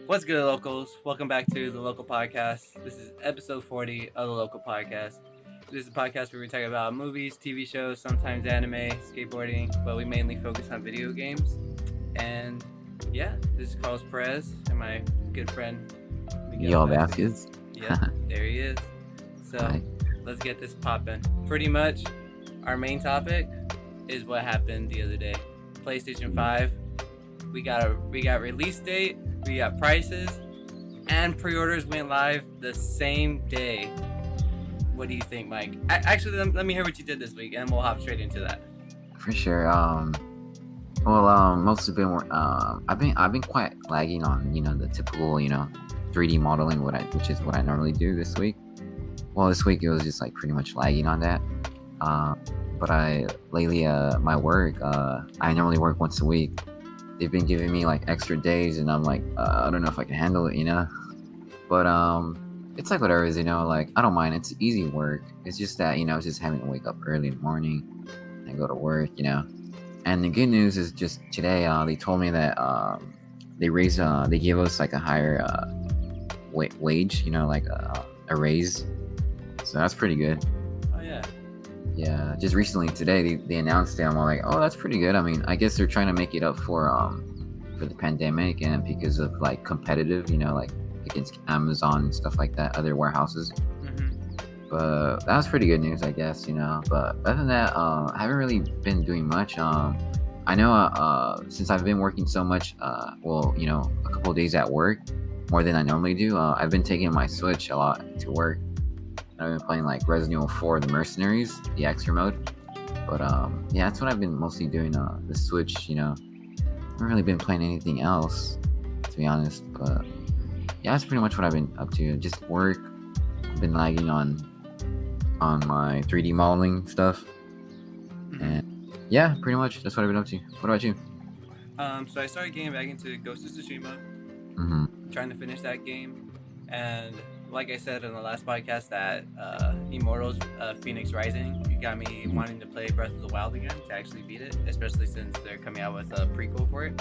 What's good, locals? Welcome back to the Local Podcast. This is episode 40 of the Local Podcast. This is a podcast where we talk about movies, TV shows, sometimes anime, skateboarding, but we mainly focus on video games. And yeah, this is Carlos Perez and my good friend Miguel Vasquez. Yeah, there he is. So Hi. Let's get this popping. Pretty much, our main topic is what happened the other day. PlayStation 5. We got release date. We got prices, and pre-orders went live the same day. What do you think, Mike? Actually, let me hear what you did this week, and we'll hop straight into that. For sure. Mostly been I've been quite lagging on the typical 3D modeling which is what I normally do this week. Well, this week it was just like pretty much lagging on that. But my work I normally work once a week. They've been giving me like extra days, and I'm like, I don't know if I can handle it, But it's like whatever, like I don't mind. It's easy work. It's just that just having to wake up early in the morning and go to work, And the good news is just today, they told me that they gave us like a higher wage, like a raise. So that's pretty good. Oh yeah. Yeah, just recently today they announced it. I'm all like, oh, that's pretty good. I mean, I guess they're trying to make it up for the pandemic and because of like competitive, like against Amazon and stuff like that, other warehouses. Mm-hmm. But that was pretty good news, I guess, But other than that, I haven't really been doing much. I know since I've been working so much, a couple of days at work, more than I normally do. I've been taking my Switch a lot to work. I've been playing like Resident Evil 4, The Mercenaries, the extra mode. But yeah, that's what I've been mostly doing. The Switch, I haven't really been playing anything else, to be honest. But yeah, that's pretty much what I've been up to. Just work. I've been lagging on my 3D modeling stuff, and yeah, pretty much that's what I've been up to. What about you? So I started getting back into Ghost of Tsushima. Trying to finish that game, and like I said in the last podcast, that Immortals Phoenix Rising, you got me wanting to play Breath of the Wild again to actually beat it, especially since they're coming out with a prequel for it.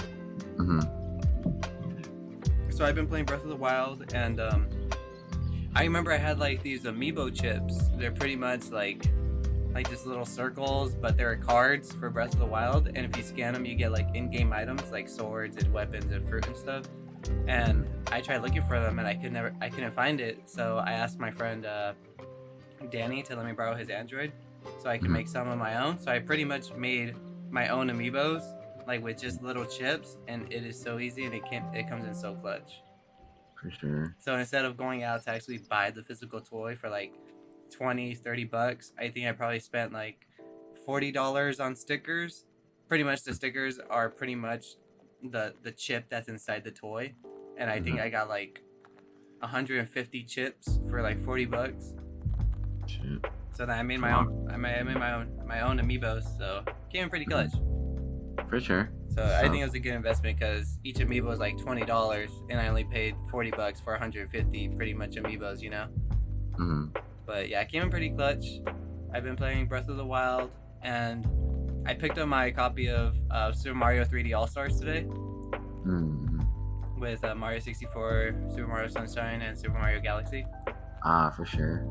So I've been playing Breath of the Wild, and I remember I had like these amiibo chips. They're pretty much like just little circles, but they're cards for Breath of the Wild, and if you scan them, you get like in-game items like swords and weapons and fruit and stuff. And I tried looking for them, and I couldn't find it. So I asked my friend Danny to let me borrow his Android, so I could make some of my own. So I pretty much made my own amiibos, like with just little chips, and it is so easy, and it comes in so clutch. For sure. So instead of going out to actually buy the physical toy for like $20-$30, I think I probably spent like $40 on stickers. Pretty much the stickers are pretty much the chip that's inside the toy, and I think I got like 150 chips for like $40. Shit. So then I made my own amiibos, so came in pretty clutch. For sure. So I think it was a good investment because each amiibo was like $20, and I only paid $40 for 150 pretty much amiibos, But yeah, I came in pretty clutch. I've been playing Breath of the Wild, and I picked up my copy of Super Mario 3D All-Stars today with Mario 64, Super Mario Sunshine, and Super Mario Galaxy. For sure.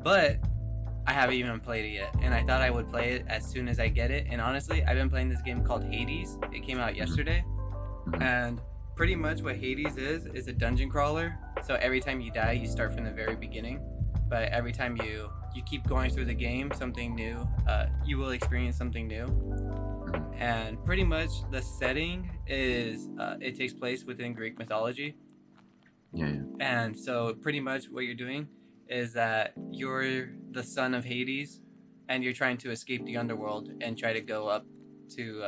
But I haven't even played it yet, and I thought I would play it as soon as I get it. And honestly, I've been playing this game called Hades. It came out yesterday, and pretty much what Hades is a dungeon crawler. So every time you die, you start from the very beginning. But every time you keep going through the game, something new, you will experience something new. And pretty much the setting is, it takes place within Greek mythology. Yeah. And so pretty much what you're doing is that you're the son of Hades, and you're trying to escape the underworld and try to go up to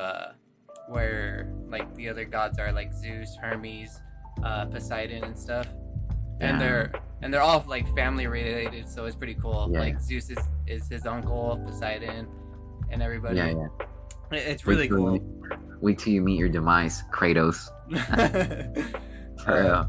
where like the other gods are, like Zeus, Hermes, Poseidon, and stuff. Yeah. And they're all like family related, so it's pretty cool. Yeah. Like Zeus is his uncle, Poseidon, and everybody. Yeah. It's really cool. Wait till you meet your demise, Kratos. For real.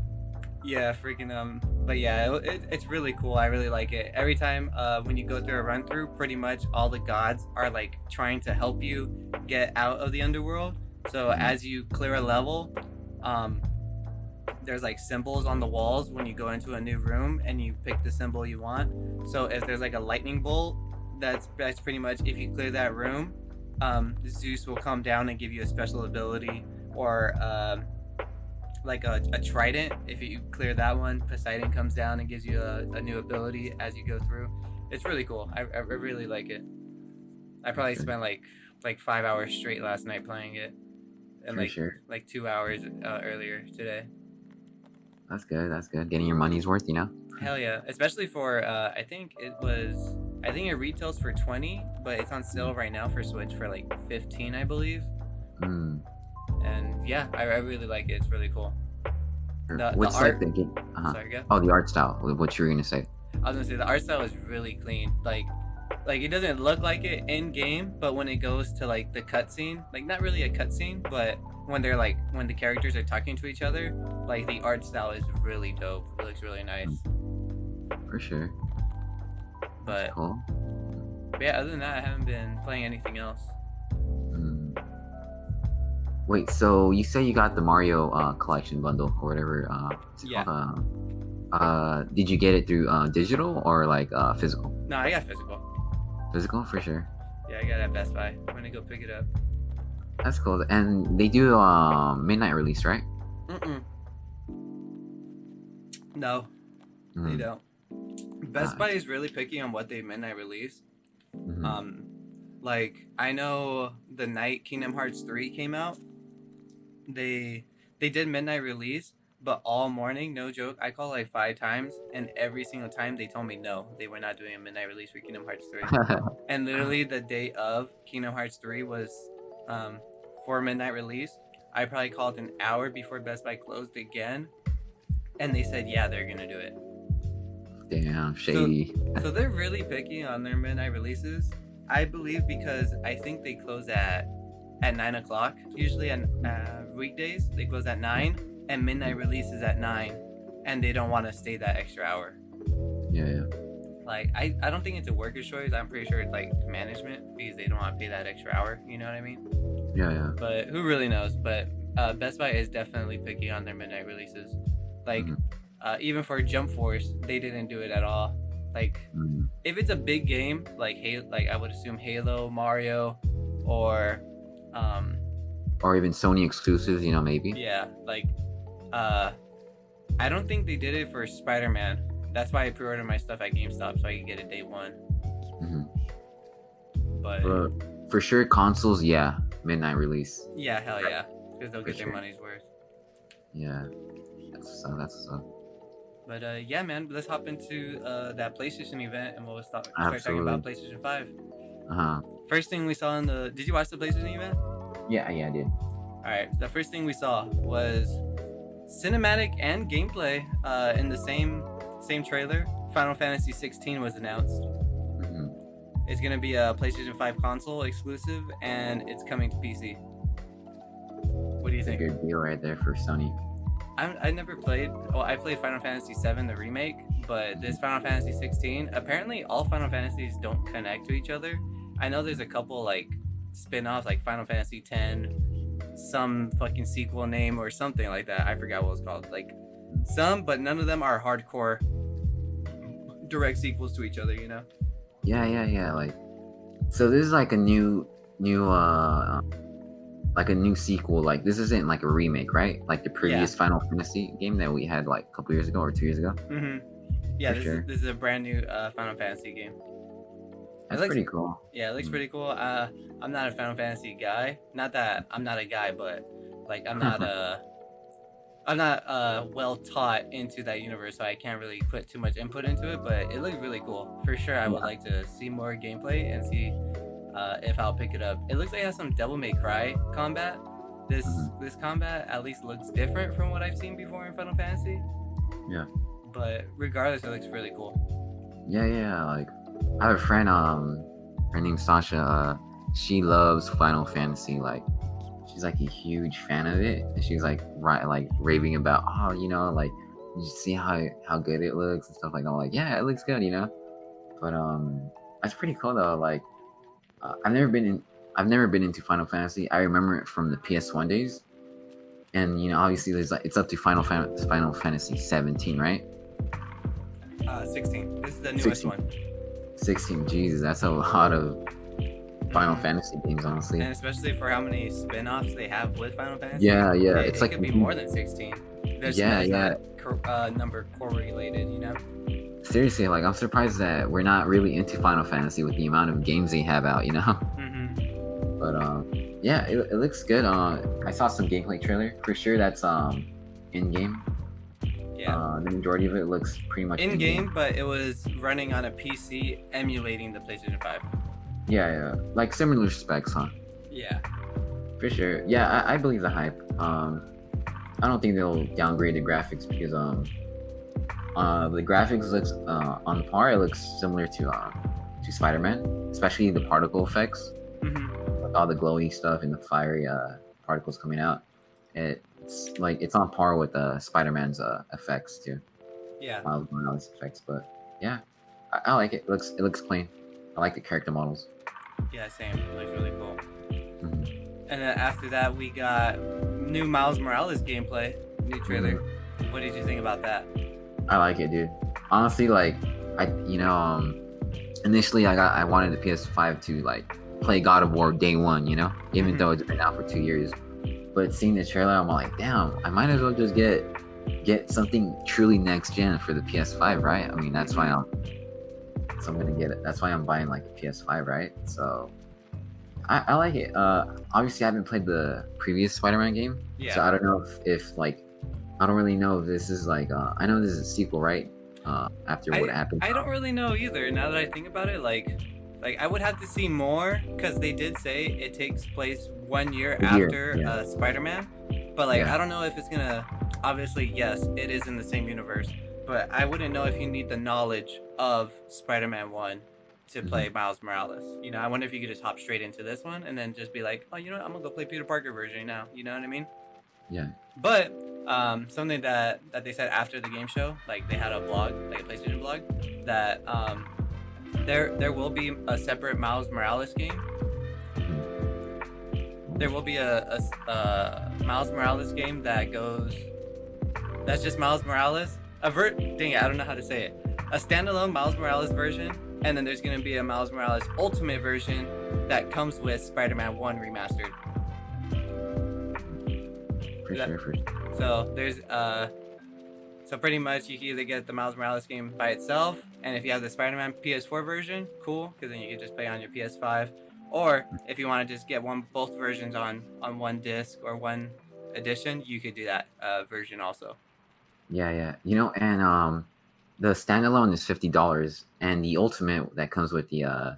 Yeah, freaking but yeah, it's really cool. I really like it. Every time when you go through a run through, pretty much all the gods are like trying to help you get out of the underworld. So as you clear a level, there's like symbols on the walls when you go into a new room and you pick the symbol you want. So if there's like a lightning bolt, that's pretty much if you clear that room, Zeus will come down and give you a special ability, or like a trident. If you clear that one, Poseidon comes down and gives you a new ability as you go through. It's really cool. I really like it. I probably spent like 5 hours straight last night playing it, and like 2 hours earlier today. That's good. That's good. Getting your money's worth, you know. Hell yeah! Especially for I think it retails for 20, but it's on sale right now for Switch for like 15, I believe. Mm. And yeah, I really like it. It's really cool. What's the art? like the game? Sorry, go. Oh, the art style. What you were gonna say? I was gonna say the art style is really clean. Like it doesn't look like it in game, but when it goes to like the cutscene, like not really a cutscene, but when the characters are talking to each other, like the art style is really dope. It looks really nice. For sure. But cool. Yeah, other than that, I haven't been playing anything else. Wait, so you say you got the Mario collection bundle or whatever? Did you get it through digital or like physical? No, I got physical. Physical for sure. Yeah, I got it at Best Buy. I'm gonna go pick it up. That's cool. And they do midnight release, right? No, they don't. Best Buy is really picky on what they midnight release. Like I know the night Kingdom Hearts 3 came out, they did midnight release, but all morning, no joke, I called like 5 times, and every single time they told me no, they were not doing a midnight release for Kingdom Hearts 3. And literally the day of Kingdom Hearts 3 was for midnight release. I probably called an hour before Best Buy closed again, and they said yeah, they're gonna do it. Damn, shady. So they're really picky on their midnight releases. I believe because I think they close at 9 o'clock. Usually on weekdays, they close at 9, and midnight releases at 9, and they don't want to stay that extra hour. Yeah. Like, I don't think it's a worker's choice. I'm pretty sure it's like management because they don't want to pay that extra hour. You know what I mean? Yeah. But who really knows? But Best Buy is definitely picky on their midnight releases. Like, even for Jump Force, they didn't do it at all. Like, if it's a big game, like I would assume Halo, Mario, or even Sony exclusives, you know, maybe. Yeah, like, I don't think they did it for Spider-Man. That's why I pre-ordered my stuff at GameStop so I could get it day one. But for sure, consoles, yeah, midnight release. Yeah, hell yeah, because they'll get their money's worth. Yeah, that's so. But yeah, man, let's hop into that PlayStation event and we'll start talking about PlayStation 5. First thing we saw did you watch the PlayStation event? Yeah, I did. Alright, the first thing we saw was cinematic and gameplay in the same trailer. Final Fantasy 16 was announced. It's gonna be a PlayStation 5 console exclusive, and it's coming to PC. What do you think? A good deal right there for Sony. I never played. Well, I played Final Fantasy 7, the remake, but this Final Fantasy 16. Apparently, all Final Fantasies don't connect to each other. I know there's a couple like spin-offs, like Final Fantasy 10, some fucking sequel name or something like that. I forgot what it's called. Like some, but none of them are hardcore direct sequels to each other. You know? Yeah. Like, so this is like a new like a new sequel. Like this isn't like a remake, right? Like the previous Final Fantasy game that we had like a couple years ago or 2 years ago. Yeah, this is a brand new Final Fantasy game. That's pretty cool. Yeah, it looks pretty cool. I'm not a Final Fantasy guy. Not that I'm not a guy, but like I'm not well taught into that universe, so I can't really put too much input into it. But it looks really cool. For sure, I would like to see more gameplay and see if I'll pick it up. It looks like it has some Devil May Cry combat. This combat at least looks different from what I've seen before in Final Fantasy. Yeah. But regardless, it looks really cool. Yeah. Like I have a friend, her name's Sasha. She loves Final Fantasy. Like she's like a huge fan of it. And she's like raving about, like you see how good it looks and stuff like that. I'm like, yeah, it looks good, you know. But that's pretty cool though. Like I've never been into Final Fantasy. I remember it from the PS1 days, and obviously there's like it's up to Final Fantasy 17, right? 16. This is the newest 16. one. 16. Jesus, that's a lot of Final Fantasy games, honestly. And especially for how many spin-offs they have with Final Fantasy. Yeah, It could be more than 16. There's not number correlated, Seriously, like I'm surprised that we're not really into Final Fantasy with the amount of games they have out, Mm-hmm. But yeah, it looks good. I saw some gameplay trailer. For sure that's in game. Yeah. The majority of it looks pretty much In game, but it was running on a PC emulating the PlayStation 5. Yeah, like similar specs, huh? Yeah. For sure. Yeah, I believe the hype. I don't think they'll downgrade the graphics because the graphics looks on par. It looks similar to Spider-Man, especially the particle effects, with all the glowy stuff and the fiery particles coming out. It's like it's on par with Spider-Man's effects too. Yeah. Miles Morales effects, but yeah, I like it. It looks clean. I like the character models. Yeah, same. It looks really cool. Mhm. And then after that, we got new Miles Morales gameplay, new trailer. What did you think about that? I like it, dude. Honestly, like initially I wanted the PS5 to like play God of War day one, even though it's been out for 2 years. But seeing the trailer, I'm like, damn, I might as well just get something truly next gen for the PS5, right? I mean, that's why I'm gonna get it. That's why I'm buying like the PS5, right? So I like it. Obviously I haven't played the previous Spider-Man game, so I don't know if like I don't really know if this is like I know this is a sequel, right? After what happened. I don't really know either. Now that I think about it, like I would have to see more because they did say it takes place 1 year after Spider-Man, but like I don't know if it's gonna. Obviously, yes, it is in the same universe, but I wouldn't know if you need the knowledge of Spider-Man 1 to play Miles Morales. I wonder if you could just hop straight into this one and then just be like, oh, I'm gonna go play Peter Parker version now. You know what I mean? Yeah. But something that they said after the game show, like they had a blog, like a PlayStation blog, that there will be a separate Miles Morales game. There will be a Miles Morales game that's just Miles Morales. Dang it, I don't know how to say it. A standalone Miles Morales version, and then there's gonna be a Miles Morales Ultimate version that comes with Spider-Man 1 remastered. For sure. So there's so pretty much you can either get the Miles Morales game by itself, and if you have the Spider-Man PS4 version, cool, because then you can just play on your PS5. Or if you want to just get both versions on one disc or one edition, you could do that version also. Yeah. And the standalone is $50, and the Ultimate that comes with the other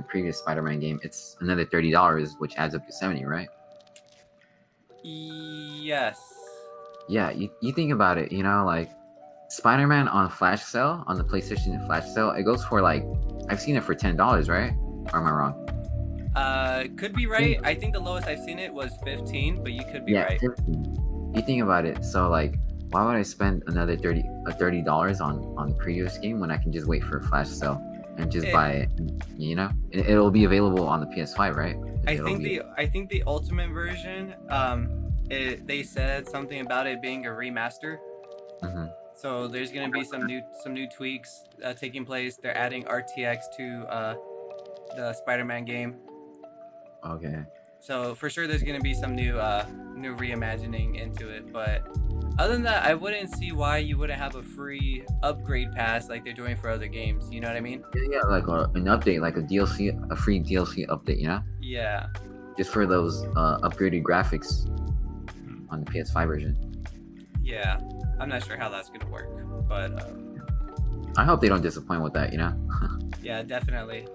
previous Spider-Man game, it's another $30, which adds up to 70, right? Yes. Yeah, you think about it, like Spider-Man on flash sale, on the PlayStation flash sale, it goes for like, I've seen it for $10, right? Or am I wrong? Could be right. I think the lowest I've seen it was 15, but you could be right. 15. You think about it, so like, why would I spend another $30 on the previous game when I can just wait for a flash sale and just buy it? It'll be available on the PS5, right? I think the Ultimate version, they said something about it being a remaster. So there's gonna be some new tweaks taking place. They're adding RTX to the Spider-Man game. Okay. So for sure, there's gonna be some new reimagining into it. But other than that, I wouldn't see why you wouldn't have a free upgrade pass like they're doing for other games. You know what I mean? Yeah, like an update, like a free DLC update. Yeah. Just for those upgraded graphics on the PS5 version. Yeah, I'm not sure how that's gonna work, but I hope they don't disappoint with that. Yeah, definitely.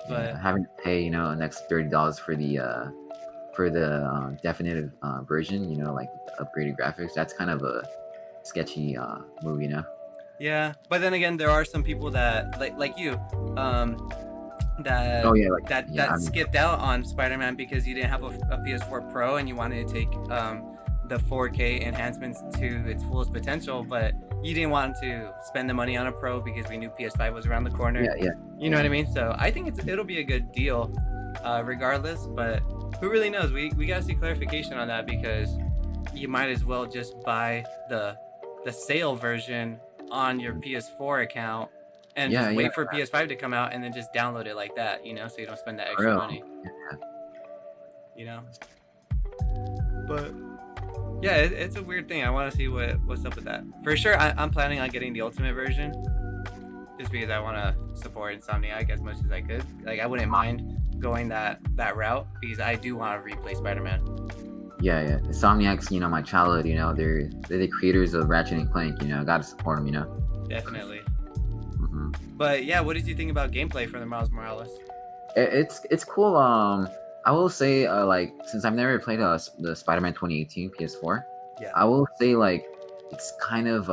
But having to pay an extra $30 for the definitive version, like the upgraded graphics, that's kind of a sketchy move, Yeah, but then again, there are some people that like you, that skipped out on Spider-Man because you didn't have a PS4 Pro and you wanted to take the 4K enhancements to its fullest potential, but you didn't want to spend the money on a Pro because we knew PS5 was around the corner. Yeah. You know what I mean? So I think it'll be a good deal, regardless. But who really knows? We gotta see clarification on that, because you might as well just buy the sale version on your PS4 account and Yeah, just yeah, wait for PS5 to come out and then just download it like that, so you don't spend that for extra real. money, Yeah. you know. But yeah, it's a weird thing. I want to see what's up with that. For sure, I'm planning on getting the ultimate version, just because I want to support Insomniac as much as I could. Like, I wouldn't mind going that route, because I do want to replay Spider-Man. Yeah, yeah. Insomniac's, my childhood, they're the creators of Ratchet and Clank, gotta support them, Definitely. hmm But yeah, what did you think about gameplay for the Miles Morales? It's cool. I will say, like, since I've never played the Spider-Man 2018 PS4, Yeah. I will say, like, it's kind of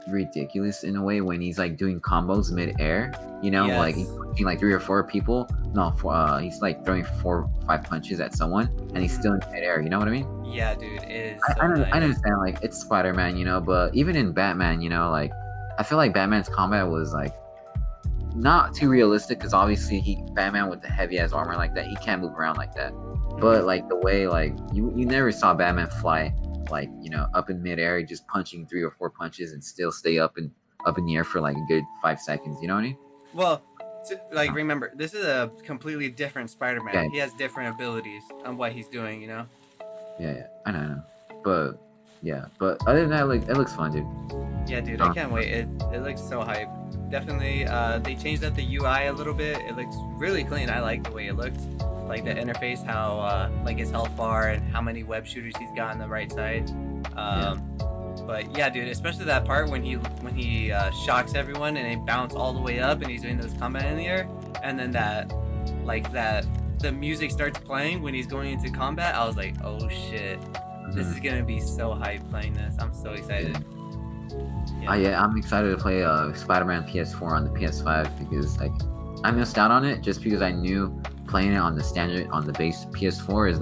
ridiculous in a way when he's like doing combos mid-air, like he's Yes. punching like 3 or 4 people. No, he's like throwing 4 or 5 punches at someone, and he's still in mid-air. You know what I mean? Yeah, dude, it is I, so I, nice. I understand, like, it's Spider-Man, but even in Batman, like, I feel like Batman's combat was like not too realistic, because obviously Batman with the heavy ass armor like that, he can't move around like that. But like the way, like, you never saw Batman fly, like, up in midair, just punching 3 or 4 punches and still stay up in the air for like a good 5 seconds. You know what I mean? Well, like, remember, this is a completely different Spider-Man. Yeah. He has different abilities on what he's doing, Yeah, I know. But yeah, but other than that, like, it looks fun, dude. Yeah, dude, I can't wait. It looks so hype. Definitely, they changed up the UI a little bit. It looks really clean. I like the way it looks. Like the interface, how like his health bar and how many web shooters he's got on the right side. But yeah, dude, especially that part when he shocks everyone and they bounce all the way up and he's doing those combat in the air, and then the music starts playing when he's going into combat. I was like, oh shit, this is gonna be so hype playing this. I'm so excited. Yeah, I'm excited to play Spider-Man PS4 on the PS5, because like I missed out on it just because I knew playing it on the base PS4 is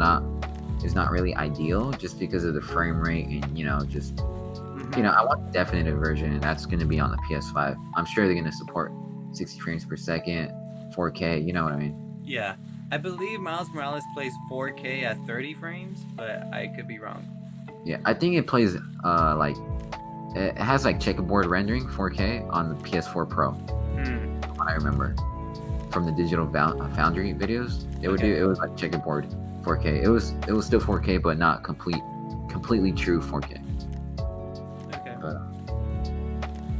not really ideal, just because of the frame rate and just I want the definitive version, and that's going to be on the PS5. I'm sure they're going to support 60 frames per second, 4K. You know what I mean? Yeah, I believe Miles Morales plays 4K at 30 frames, but I could be wrong. Yeah, I think it plays like it has like checkerboard rendering 4K on the PS4 Pro. What I remember from the Digital Foundry videos, it was like checkerboard 4K. It was still 4K, but not completely true 4K. Okay.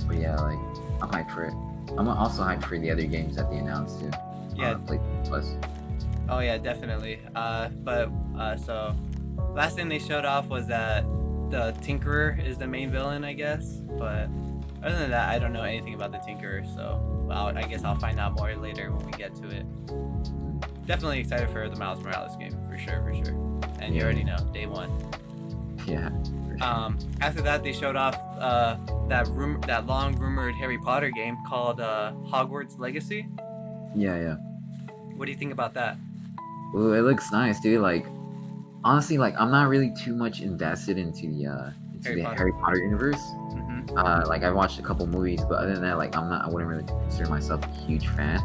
But yeah, like, I'm hyped for it. I'm also hyped for the other games that they announced too. Yeah. PlayStation Plus. Oh yeah, definitely. So last thing they showed off was that the Tinkerer is the main villain, I guess. But other than that, I don't know anything about the Tinkerer, so I guess I'll find out more later when we get to it. Definitely excited for the Miles Morales game, for sure. And you already know, day one. Yeah. After that, they showed off that long rumored Harry Potter game called Hogwarts Legacy. Yeah. What do you think about that? Ooh, it looks nice, dude. Like, honestly, like, I'm not really too much invested into the Harry Potter universe. Like, I've watched a couple movies, but other than that, like, I wouldn't really consider myself a huge fan.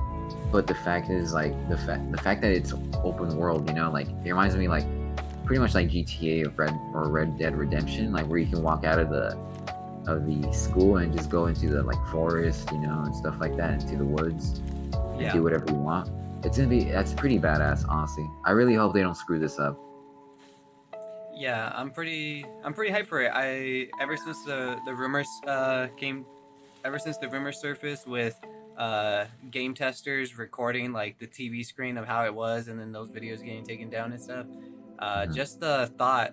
But the fact is, like, the fact that it's open world, like, it reminds me, like, pretty much like GTA or Red Dead Redemption, like, where you can walk out of the school and just go into the, like, forest, and stuff like that, into the woods, and do whatever you want. That's pretty badass, honestly. I really hope they don't screw this up. Yeah, I'm pretty hyped for it. Ever since the rumors surfaced with game testers recording like the TV screen of how it was, and then those videos getting taken down and stuff. Just the thought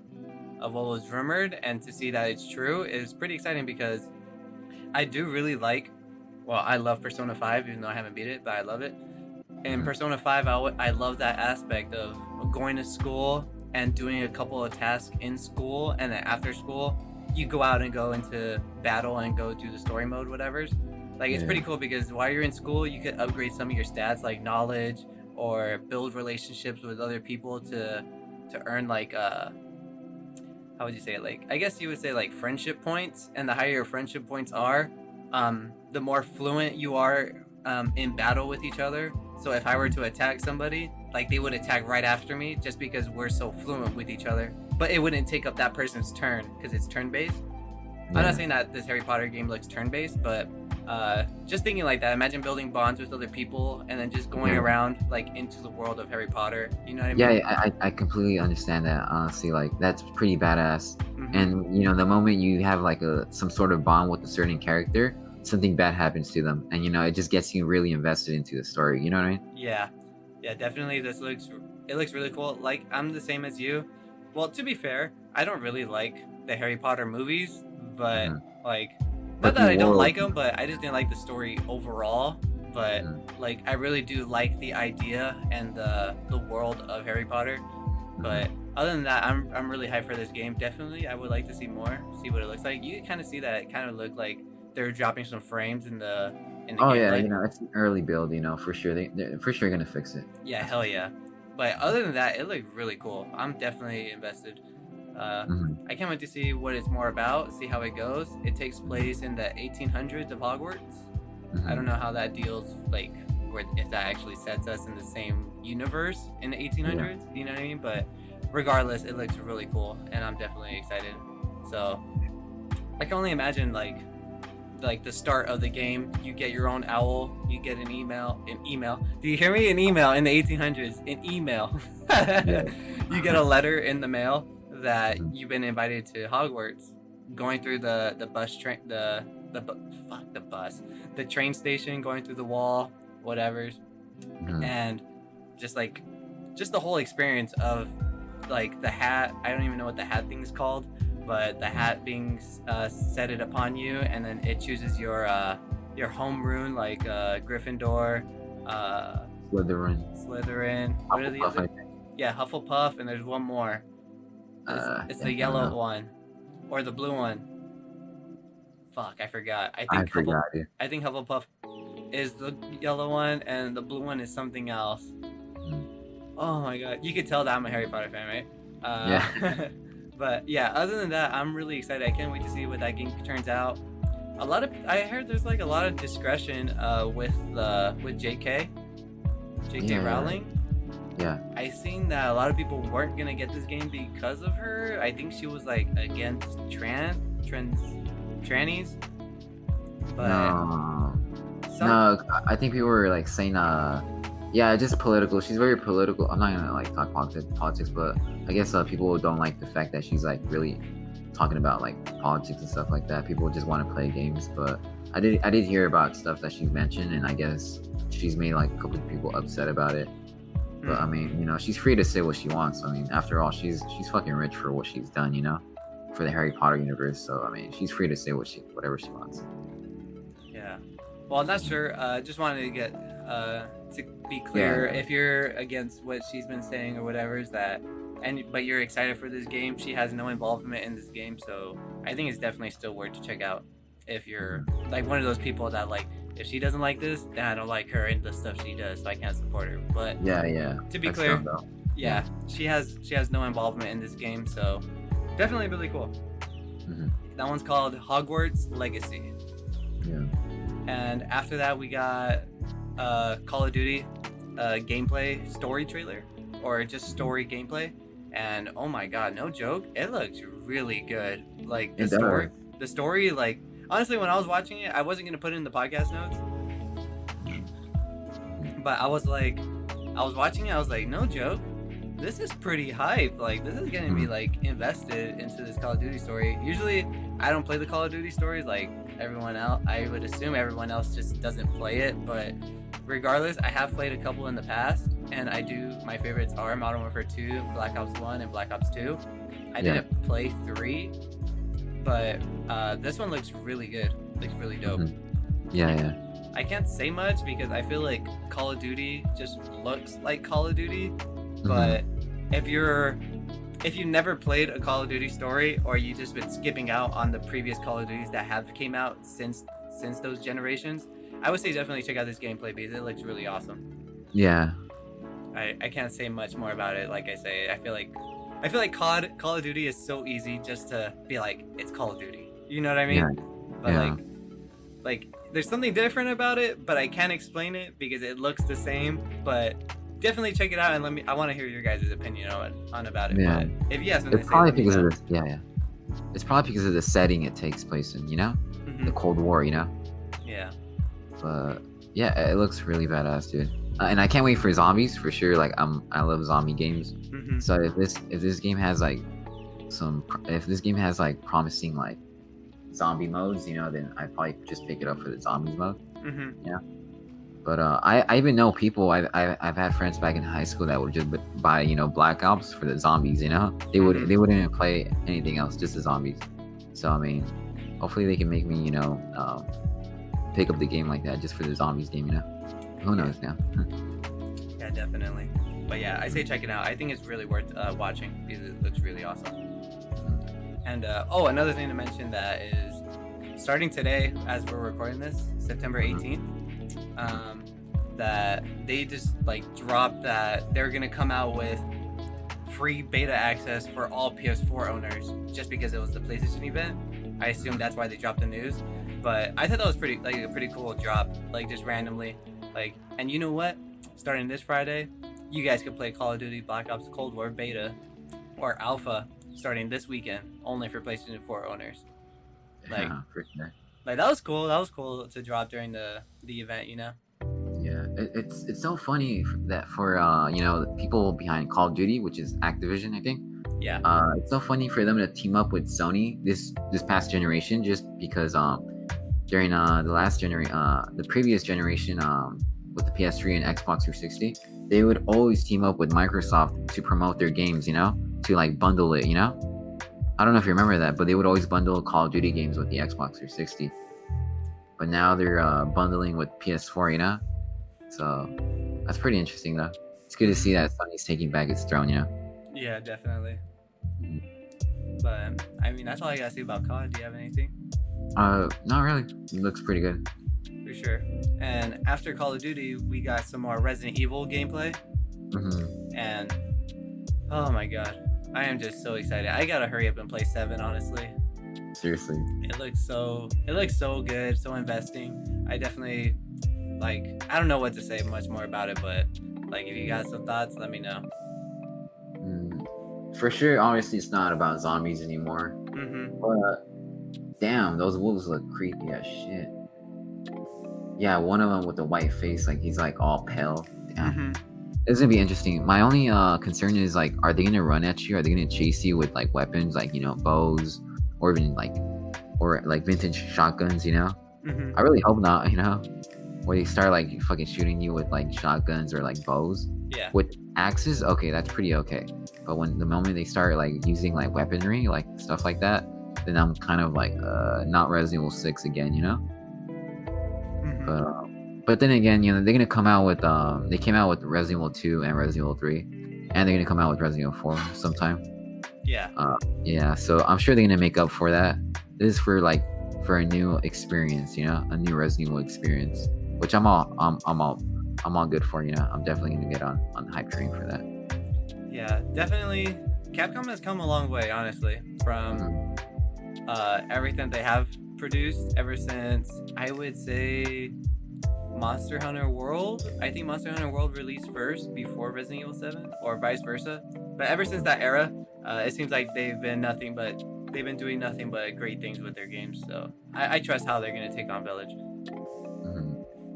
of what was rumored and to see that it's true is pretty exciting, because I do really I love Persona 5, even though I haven't beat it, but I love it. In Persona 5, I love that aspect of going to school and doing a couple of tasks in school, and then after school, you go out and go into battle and go do the story mode, whatever's. Like, it's pretty cool, because while you're in school, you could upgrade some of your stats, like knowledge, or build relationships with other people to earn, like, how would you say it? Like, I guess you would say, like, friendship points. And the higher your friendship points are, the more fluent you are in battle with each other. So if I were to attack somebody, like they would attack right after me just because we're so fluent with each other. But it wouldn't take up that person's turn because it's turn-based. I'm not saying that this Harry Potter game looks turn-based, but just thinking like that. Imagine building bonds with other people and then just going around like into the world of Harry Potter. You know what I mean? Yeah, I completely understand that. Honestly, like that's pretty badass. And you know, the moment you have like some sort of bond with a certain character, something bad happens to them, and you know, it just gets you really invested into the story. You know what I mean? Yeah, definitely. It looks really cool. Like I'm the same as you. Well, to be fair, I don't really like the Harry Potter movies, but like, not that I don't like them, but I just didn't like the story overall. But like, I really do like the idea and the world of Harry Potter. But other than that, I'm really hyped for this game. Definitely, I would like to see more, see what it looks like. You can kind of see that it kind of looked like they're dropping some frames in the gameplay. You know, it's an early build, you know, for sure. They're for sure gonna fix it. Yeah, hell yeah. But other than that, it looked really cool. I'm definitely invested. I can't wait to see what it's more about, see how it goes. It takes place in the 1800s of Hogwarts. I don't know how that deals, like, if that actually sets us in the same universe in the 1800s. You know what I mean? But regardless, it looks really cool, and I'm definitely excited. So I can only imagine, like the start of the game, you get your own owl, you get an email. Do you hear me? An email in the 1800s. An email. You get a letter in the mail that you've been invited to Hogwarts. Going through the train station, going through the wall, whatever, and just the whole experience of like the hat. I don't even know what the hat thing is called. But the hat being set it upon you, and then it chooses your home rune, like Gryffindor, Slytherin. What are the other? Yeah, Hufflepuff, and there's one more. It's the yellow one, or the blue one. Fuck, I forgot. I think Hufflepuff is the yellow one, and the blue one is something else. Oh my god, you could tell that I'm a Harry Potter fan, right? But yeah, other than that, I'm really excited. I can't wait to see what that game turns out. I heard there's like a lot of discretion with JK Rowling. Yeah. I seen that a lot of people weren't gonna get this game because of her. I think she was like against trannies. But no, I think people were like saying yeah, just political. She's very political. I'm not gonna like talk politics, but I guess people don't like the fact that she's like really talking about like politics and stuff like that. People just want to play games, but I did hear about stuff that she's mentioned, and I guess she's made like a couple of people upset about it. But I mean, you know, she's free to say what she wants. I mean, after all, she's fucking rich for what she's done, you know, for the Harry Potter universe. So I mean, she's free to say whatever she wants. Yeah. Well, I'm not sure. Just wanted to get to be clear, if you're against what she's been saying or whatever, is that, but you're excited for this game. She has no involvement in this game, so I think it's definitely still worth to check out. If you're like one of those people that like, if she doesn't like this, then I don't like her and the stuff she does, so I can't support her. But to be clear, she has no involvement in this game, so definitely really cool. That one's called Hogwarts Legacy. And after that, we got Call of Duty gameplay story trailer, or just story gameplay, and oh my god, no joke, it looks really good. Like the story, like honestly, when I was watching it, I wasn't gonna put it in the podcast notes, but I was watching it, I was like, no joke, this is pretty hype. Like this is getting me like invested into this Call of Duty story. Usually I don't play the Call of Duty stories like everyone else. I would assume everyone else just doesn't play it, but regardless, I have played a couple in the past, and my favorites are Modern Warfare 2, Black Ops 1, and Black Ops 2. I didn't play 3, but this one looks really good. Looks really dope. I can't say much because I feel like Call of Duty just looks like Call of Duty, but if you never played a Call of Duty story, or you just been skipping out on the previous Call of Duties that have came out since those generations, I would say definitely check out this gameplay because it looks really awesome. Yeah. I can't say much more about it. Like I say, I feel like Call of Duty is so easy just to be like, it's Call of Duty. You know what I mean? But like there's something different about it, but I can't explain it because it looks the same. But definitely check it out and I want to hear your guys' opinion about it. Yeah. But if you have something It's to say, probably let me because know. of this. Yeah. It's probably because of the setting it takes place in. The Hmm. Cold War. Yeah. But yeah, it looks really badass, dude. And I can't wait for zombies for sure. Like I love zombie games. Hmm. So if this game has like promising like zombie modes, then I'd probably just pick it up for the zombies mode. Hmm. But I even know people. I've had friends back in high school that would just buy Black Ops for the zombies. They wouldn't even play anything else, just the zombies. So I mean, hopefully they can make me pick up the game like that just for the zombies game. Who knows now? Yeah, definitely. But yeah, I say check it out. I think it's really worth watching because it looks really awesome. And another thing to mention that is starting today, as we're recording this, September 18th, that they just like dropped that they're gonna come out with free beta access for all PS4 owners just because it was the PlayStation event. I assume that's why they dropped the news. But I thought that was a pretty cool drop, like just randomly. Like, and you know what? Starting this Friday, you guys could play Call of Duty Black Ops Cold War beta or alpha starting this weekend, only for PlayStation 4 owners. Like, Yeah, for sure. like that was cool. That was cool to drop during the event. Yeah, it's so funny that for the people behind Call of Duty, which is Activision, I think. Yeah. It's so funny for them to team up with Sony this past generation, just because during the previous generation with the PS3 and Xbox 360, they would always team up with Microsoft to promote their games, to like bundle it, I don't know if you remember that, but they would always bundle Call of Duty games with the Xbox 360. But now they're bundling with PS4, So that's pretty interesting, though. It's good to see that Sony's taking back its throne, Yeah, definitely. But I mean, that's all I gotta say about COD. Do you have anything? Not really. It looks pretty good. For sure. And after Call of Duty, we got some more Resident Evil gameplay. And oh my god, I am just so excited. I gotta hurry up and play 7, honestly. Seriously. It looks so good, so investing. I definitely I don't know what to say much more about it, but if you got some thoughts, let me know. For sure, obviously it's not about zombies anymore. But damn, those wolves look creepy as shit. Yeah, one of them with the white face, he's all pale. Damn. It's gonna be interesting. My only concern is are they gonna run at you? Are they gonna chase you with weapons bows or even vintage shotguns? I really hope not. Where they start fucking shooting you with shotguns or bows. Yeah. With axes, okay, that's pretty okay. But the moment they start using weaponry, stuff like that, then I'm kind of not Resident Evil 6 again, But then again, they're gonna come out with they came out with Resident Evil 2 and Resident Evil 3, and they're gonna come out with Resident Evil 4 sometime. Yeah. Yeah, so I'm sure they're gonna make up for that. This is for a new experience, a new Resident Evil experience, which I'm all good for. I'm definitely gonna get on hype train for that. Yeah, definitely. Capcom has come a long way, honestly, from everything they have produced ever since, I would say, Monster Hunter World. I think Monster Hunter World released first before Resident Evil 7, or vice versa. But ever since that era, it seems like they've been doing nothing but great things with their games. So I trust how they're gonna take on Village.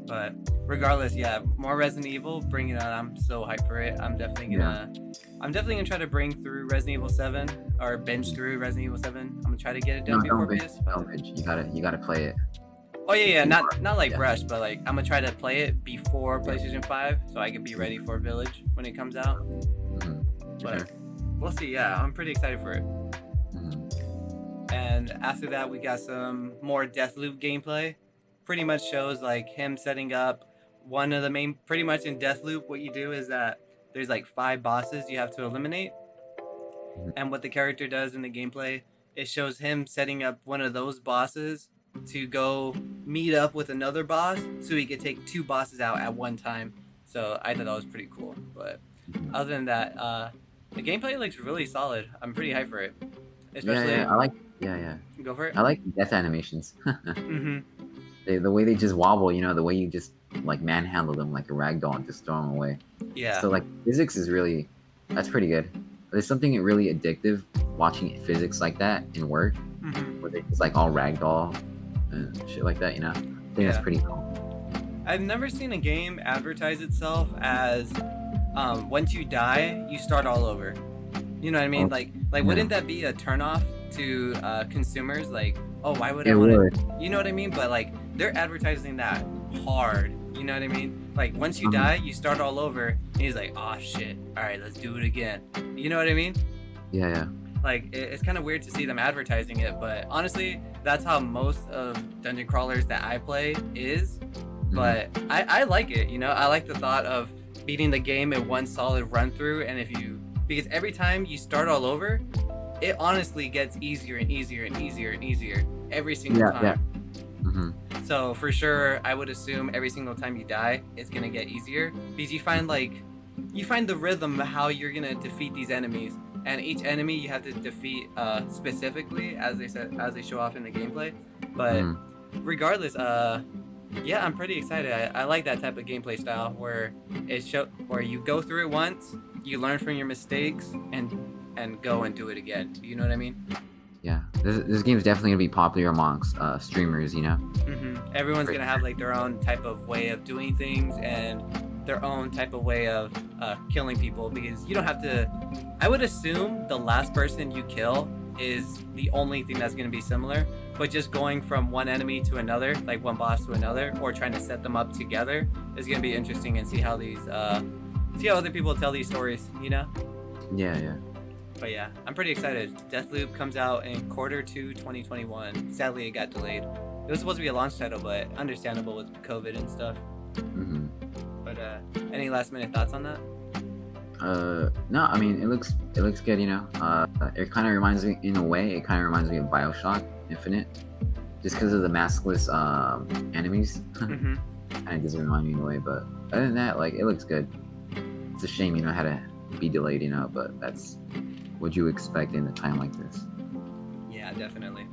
But regardless, yeah, more Resident Evil, bring it on. I'm so hyped for it. I'm definitely gonna try to bring through Resident Evil 7 or binge through Resident Evil 7. I'm gonna try to get it done before PS5. Don't binge. You gotta play it. Oh yeah, not rush, but I'm gonna try to play it before PlayStation 5 so I can be ready for Village when it comes out. But sure. We'll see. Yeah, I'm pretty excited for it. And after that, we got some more Deathloop gameplay. Pretty much shows him setting up one of the main. Pretty much in Deathloop, what you do is that there's 5 bosses you have to eliminate, and what the character does in the gameplay, it shows him setting up one of those bosses to go meet up with another boss, so he could take 2 bosses out at one time. So I thought that was pretty cool. But other than that, the gameplay looks really solid. I'm pretty hyped for it. Especially, I like. Yeah. Go for it. I like death animations. The way they just wobble, the way you just like manhandle them like a rag doll and just throw them away. Yeah. So like physics is really, that's pretty good. There's something really addictive watching physics like that in work, where it's like all ragdoll and shit like that. I think that's pretty cool. I've never seen a game advertise itself as once you die, you start all over. You know what I mean? Wouldn't that be a turnoff to consumers? Like, oh, why would I want to? You know what I mean? But like, they're advertising that hard. You know what I mean? Like, once you die, you start all over. And he's like, oh shit, all right, let's do it again. You know what I mean? Yeah. Like, it's kind of weird to see them advertising it, but honestly, that's how most of dungeon crawlers that I play is. But I like it. I like the thought of beating the game in one solid run through, and because every time you start all over, it honestly gets easier and easier and easier and easier every single time. So for sure, I would assume every single time you die, it's gonna get easier, because you find the rhythm of how you're gonna defeat these enemies, and each enemy you have to defeat specifically, as they show off in the gameplay. But regardless, yeah, I'm pretty excited. I like that type of gameplay style where where you go through it once, you learn from your mistakes, and go and do it again. You know what I mean? Yeah, this game is definitely gonna be popular amongst streamers. Everyone's gonna have like their own type of way of doing things and their own type of way of killing people, because you don't have to. I would assume the last person you kill is the only thing that's gonna be similar, but just going from one enemy to another, like one boss to another, or trying to set them up together is gonna be interesting, and see how other people tell these stories. Yeah. But yeah, I'm pretty excited. Deathloop comes out in Q2 2021. Sadly, it got delayed. It was supposed to be a launch title, but understandable with COVID and stuff. But any last minute thoughts on that? No, I mean it looks good. It kind of reminds me, in a way, it kind of reminds me of BioShock Infinite, just because of the maskless enemies. Kind of doesn't remind me in a way, but other than that, like, it looks good. It's a shame, it had to be delayed, but that's what you expect in a time like this. Yeah, definitely.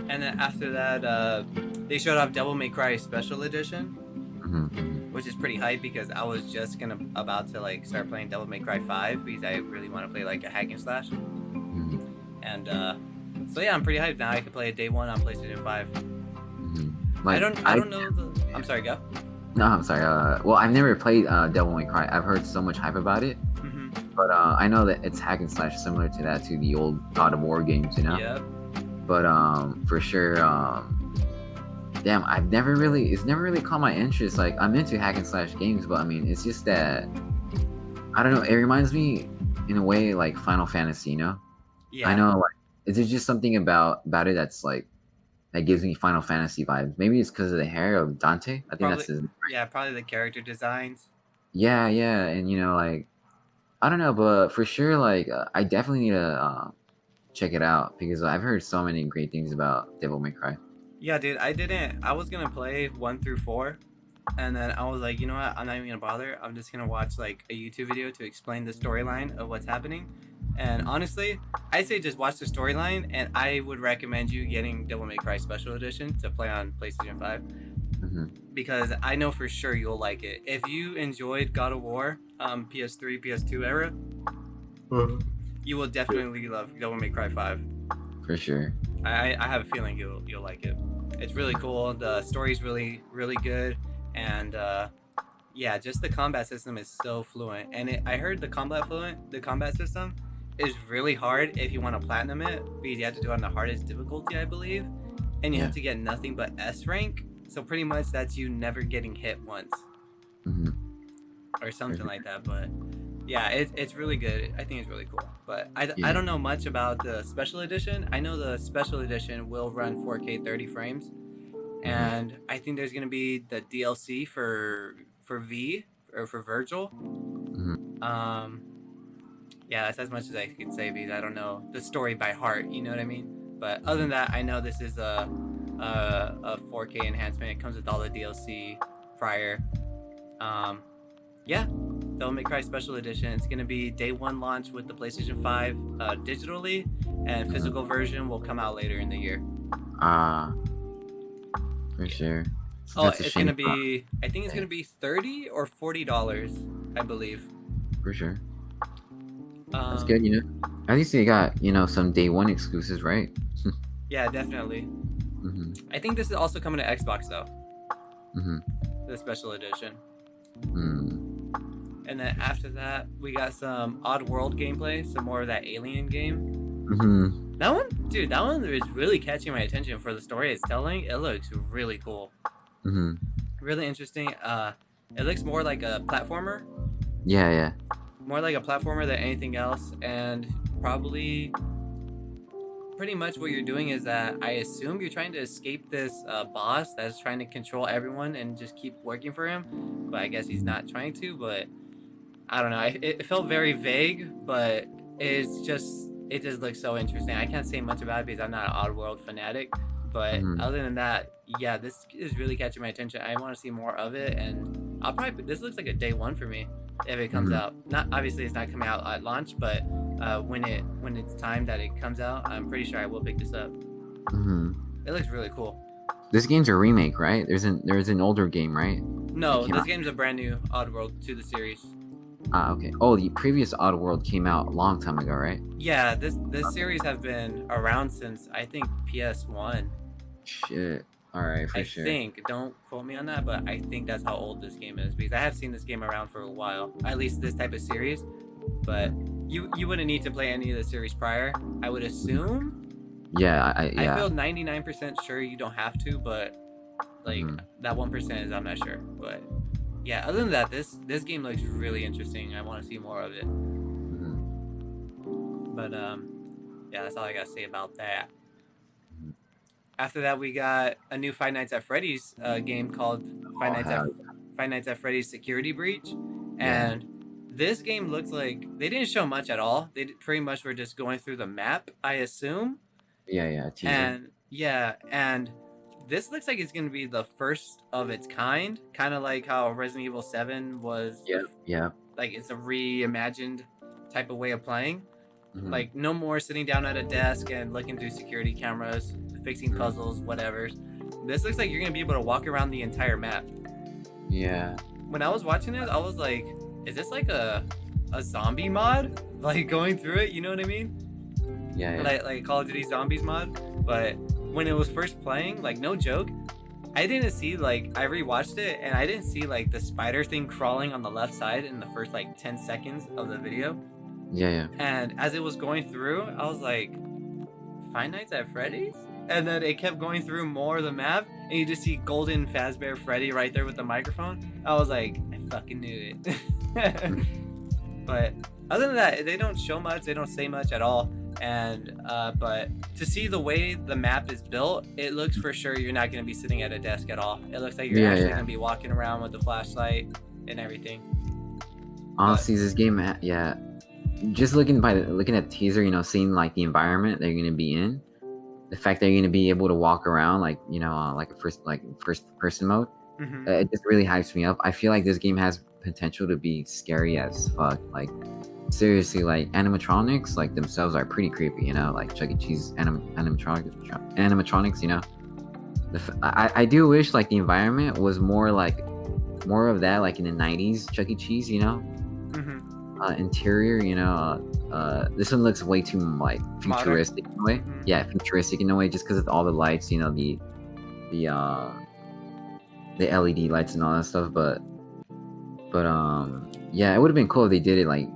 And then after that, they showed off Devil May Cry Special Edition, which is pretty hype, because I was just about to like start playing Devil May Cry 5, because I really want to play like a hack and slash. And so yeah, I'm pretty hyped now. I can play it day one on PlayStation 5. Like, I don't know. I'm sorry, go. No, I'm sorry. Well, I've never played Devil May Cry. I've heard so much hype about it. But I know that it's hack and slash, similar to that, to the old God of War games, Yep. But for sure, damn, it's never really caught my interest. Like, I'm into hack and slash games, but I mean, it's just that, I don't know, it reminds me in a way like Final Fantasy, Yeah. I know, like, is it just something about it that's like, that gives me Final Fantasy vibes? Maybe it's because of the hair of Dante. I think that's his. Yeah, probably the character designs. Yeah, and like, I don't know, but for sure, like, I definitely need to check it out, because I've heard so many great things about Devil May Cry. Yeah, dude, I was gonna play 1 through 4, and then I was like, you know what, I'm not even gonna bother. I'm just gonna watch like a YouTube video to explain the storyline of what's happening. And honestly, I'd say just watch the storyline, and I would recommend you getting Devil May Cry Special Edition to play on PlayStation 5. Because I know for sure you'll like it. If you enjoyed God of War, PS3, PS2 era, you will definitely love Devil May Cry 5. For sure. I have a feeling you'll like it. It's really cool. The story's really, really good, and yeah, just the combat system is so fluent. And I heard the combat system is really hard if you want to platinum it, because you have to do it on the hardest difficulty, I believe, and you have to get nothing but S rank. So pretty much that's you never getting hit once, or something like that. But yeah, it's really good. I think it's really cool. But I don't know much about the special edition. I know the special edition will run 4K 30 frames, and I think there's gonna be the DLC for V, or for Virgil. Yeah, that's as much as I can say, because I don't know the story by heart. You know what I mean? But other than that, I know this is a 4K enhancement. It comes with all the DLC prior. Yeah, Devil May Cry Special Edition. It's gonna be day one launch with the PlayStation 5 digitally, and physical version will come out later in the year. For sure. So Oh, that's a it's shame. gonna be. I think it's gonna be $30 or $40, I believe. For sure. That's Um, good, you know. At least they got, some day one exclusives, right? yeah, definitely. Mhm. I think this is also coming to Xbox though, Mhm. the special edition. Mm. And then after that, we got some Oddworld gameplay, some more of that Alien game. Mhm. That one, dude, that one is really catching my attention for the story it's telling. It looks really cool, Mhm. really interesting. It looks more like a platformer, Yeah, yeah. more like a platformer than anything else, and probably pretty much what you're doing is that I assume you're trying to escape this boss that's trying to control everyone and just keep working for him, but I guess he's not trying to. But I don't know. It felt very vague, but it just looks so interesting. I can't say much about it because I'm not an Oddworld fanatic, but Mhm. other than that, yeah, this is really catching my attention. I want to see more of it, and this looks like a day one for me if it comes Mhm. out. Not obviously it's not coming out at launch, but when it's time that it comes out, I'm pretty sure I will pick this up. Mhm. It looks really cool. This game's a remake, right? There's an older game, right? That No, came this out. game's a brand new Oddworld to the series. Ah, okay. Oh, the previous Oddworld came out a long time ago, right? Yeah, this series have been around since I think PS1. Shit. All right, for I sure. think. Don't quote me on that, but I think that's how old this game is because I have seen this game around for a while. At least this type of series. But you wouldn't need to play any of the series prior. I would assume. Yeah, I yeah. feel 99% sure you don't have to, but like Mhm. that 1% is I'm not sure. But yeah, other than that, this game looks really interesting. I want to see more of it. Mhm. But yeah, that's all I gotta say about that. Mhm. After that, we got a new Five Nights at Freddy's game called Five Oh, Nights at hell Five Nights at Freddy's Security Breach, yeah. and this game looks like they didn't show much at all. They pretty much were just going through the map, I assume. Yeah, yeah. Teaser. And yeah, and this looks like it's gonna be the first of its kind of like how Resident Evil 7 was. Yep. Yeah. Like it's a reimagined type of way of playing. Mhm. Like no more sitting down at a desk and looking through security cameras, fixing Mhm. puzzles, whatever. This looks like you're gonna be able to walk around the entire map. Yeah. When I was watching it, I was like, is this like a zombie mod? Like going through it, you know what I mean? Yeah, yeah. Like Call of Duty Zombies mod. But when it was first playing, like no joke, I didn't see like I rewatched it and I didn't see like the spider thing crawling on the left side in the first like 10 seconds of the video. Yeah, yeah. And as it was going through, I was like, Five Nights at Freddy's? And then it kept going through more of the map, and you just see Golden Fazbear Freddy right there with the microphone. I was like, I fucking knew it. But other than that, they don't show much, they don't say much at all. And but to see the way the map is built, it looks for sure you're not going to be sitting at a desk at all. It looks like you're actually going to be walking around with the flashlight and everything. Honestly, this game, yeah. Just looking at the teaser, seeing like the environment they're gonna be in, the fact that you're gonna be able to walk around like like a first person mode, Mm-hmm. it just really hypes me up. I feel like this game has potential to be scary as fuck. Like seriously, like animatronics like themselves are pretty creepy. Like Chuck E. Cheese animatronics. I do wish like the environment was more of that like in the 90s Chuck E. Cheese. Mm-hmm. Interior, this one looks way too like futuristic in a way. Mhm. Yeah, futuristic in a way, just because of all the lights, the LED lights and all that stuff. But yeah, it would have been cool if they did it like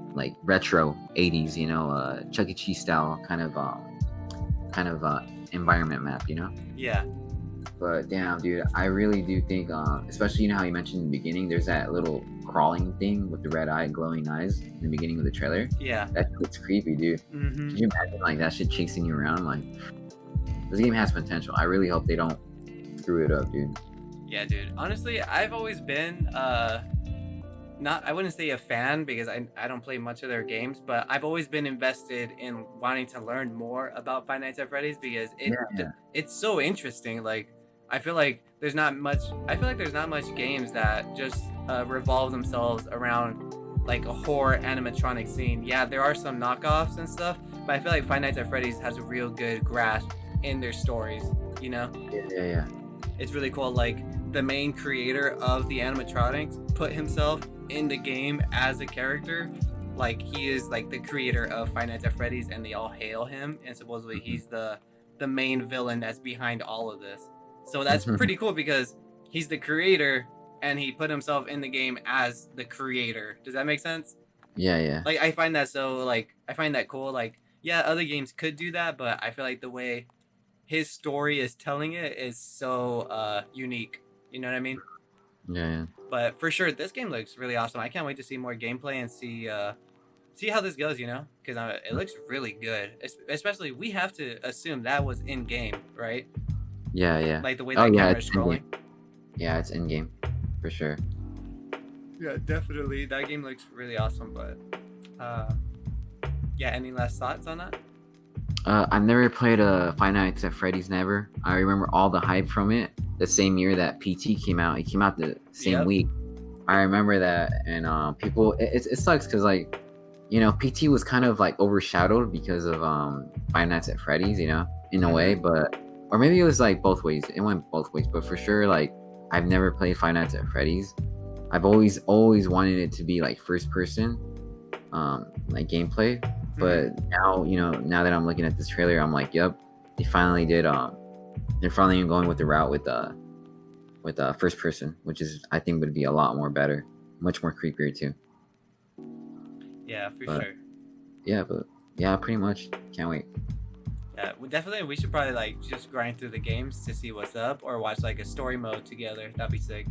retro 80s, Chuck E. Cheese style kind of environment map, Yeah. But damn, dude, I really do think, especially how you mentioned in the beginning, there's that little crawling thing with the red eye, glowing eyes in the beginning of the trailer. Yeah. That shit's creepy, dude. Mm-hmm. Can you imagine like that shit chasing you around? Like, this game has potential. I really hope they don't screw it up, dude. Yeah, dude. Honestly, I've always been I wouldn't say a fan because I don't play much of their games, but I've always been invested in wanting to learn more about Five Nights at Freddy's because it's so interesting. Like I feel like there's not much games that just revolve themselves around like a horror animatronic scene. Yeah, there are some knockoffs and stuff, but I feel like Five Nights at Freddy's has a real good grasp in their stories, Yeah. It's really cool. Like the main creator of the animatronics put himself in the game as a character. Like he is like the creator of Five Nights at Freddy's, and they all hail him, and supposedly he's the main villain that's behind all of this. So that's pretty cool because he's the creator and he put himself in the game as the creator. Does that make sense? Yeah. Like I find that I find that cool. Like yeah, other games could do that, but I feel like the way his story is telling it is so unique. You know what I mean? Yeah. But for sure, this game looks really awesome. I can't wait to see more gameplay and see how this goes. You know, because it looks really good. Especially, we have to assume that was in game, right? Yeah. Like the way that camera is scrolling. Yeah, it's in game for sure. Yeah, definitely. That game looks really awesome. But yeah, any last thoughts on that? I've never played Five Nights at Freddy's. Never. I remember all the hype from it. The same year that PT came out, it came out the same week. I remember that, and people, it sucks because like, you know, PT was kind of like overshadowed because of Five Nights at Freddy's, you know, in a way, but or maybe it was like both ways. It went both ways, but for sure, like I've never played Five Nights at Freddy's. I've always wanted it to be like first person, like gameplay. But now, you know, now that I'm looking at this trailer, I'm like, yep, they finally did. They're finally going with the route with first person, which is I think would be a lot more better, much more creepier too. Yeah, for sure. Yeah, pretty much. Can't wait. Yeah, definitely. We should probably like just grind through the games to see what's up, or watch like a story mode together. That'd be sick.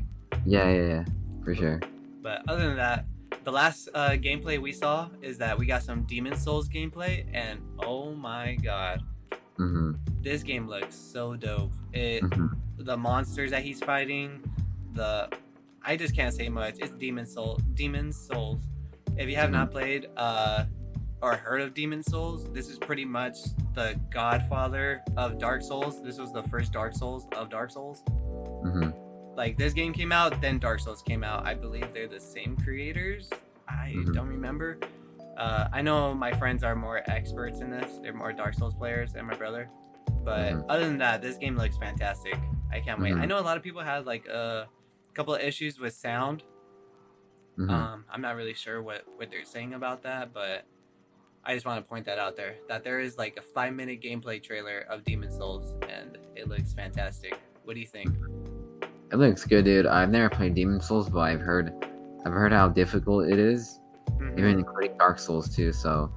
Yeah, for sure. But other than that, the last gameplay we saw is that we got some Demon Souls gameplay, and oh my god, this game looks so dope. The monsters that he's fighting, I just can't say much. It's Demon Souls. If you have not played or heard of Demon Souls, this is pretty much the godfather of Dark Souls. This was the first Dark Souls of Dark Souls. Like this game came out, then Dark Souls came out. I believe they're the same creators. I don't remember. I know my friends are more experts in this. They're more Dark Souls players than my brother. But other than that, this game looks fantastic. I can't wait. I know a lot of people had like a couple of issues with sound. I'm not really sure what they're saying about that, but I just want to point that out there. That there is like a 5-minute gameplay trailer of Demon Souls, and it looks fantastic. What do you think? It looks good, dude. I've never played Demon Souls, but I've heard how difficult it is, even including Dark Souls too. So,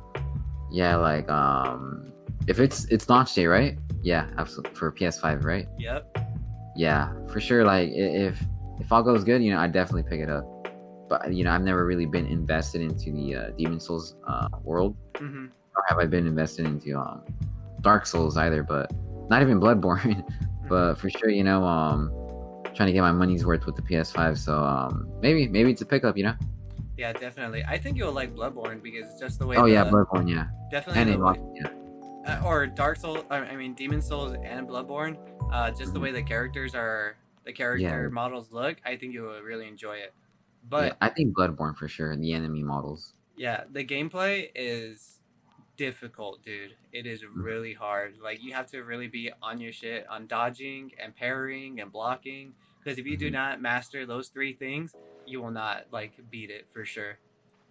yeah, like if it's launch day, right? Yeah, absolutely, for PS5, right? Yep. Yeah, for sure. Like if all goes good, you know, I'd definitely pick it up. But you know, I've never really been invested into the Demon Souls world. Nor have I been invested into Dark Souls either. But not even Bloodborne. But for sure, you know, trying to get my money's worth with the PS5. So maybe it's a pickup, you know. Yeah, definitely. I think you'll like Bloodborne because it's just the way. Oh yeah, Bloodborne, yeah. Definitely. And or Dark Souls. I mean, Demon Souls and Bloodborne. Just the way the characters are, the character models look. I think you will really enjoy it. But yeah, I think Bloodborne for sure. The enemy models. Yeah, the gameplay is difficult, dude. It is really hard. Like you have to really be on your shit on dodging and parrying and blocking. Because if you do not master those 3 things, you will not like beat it for sure.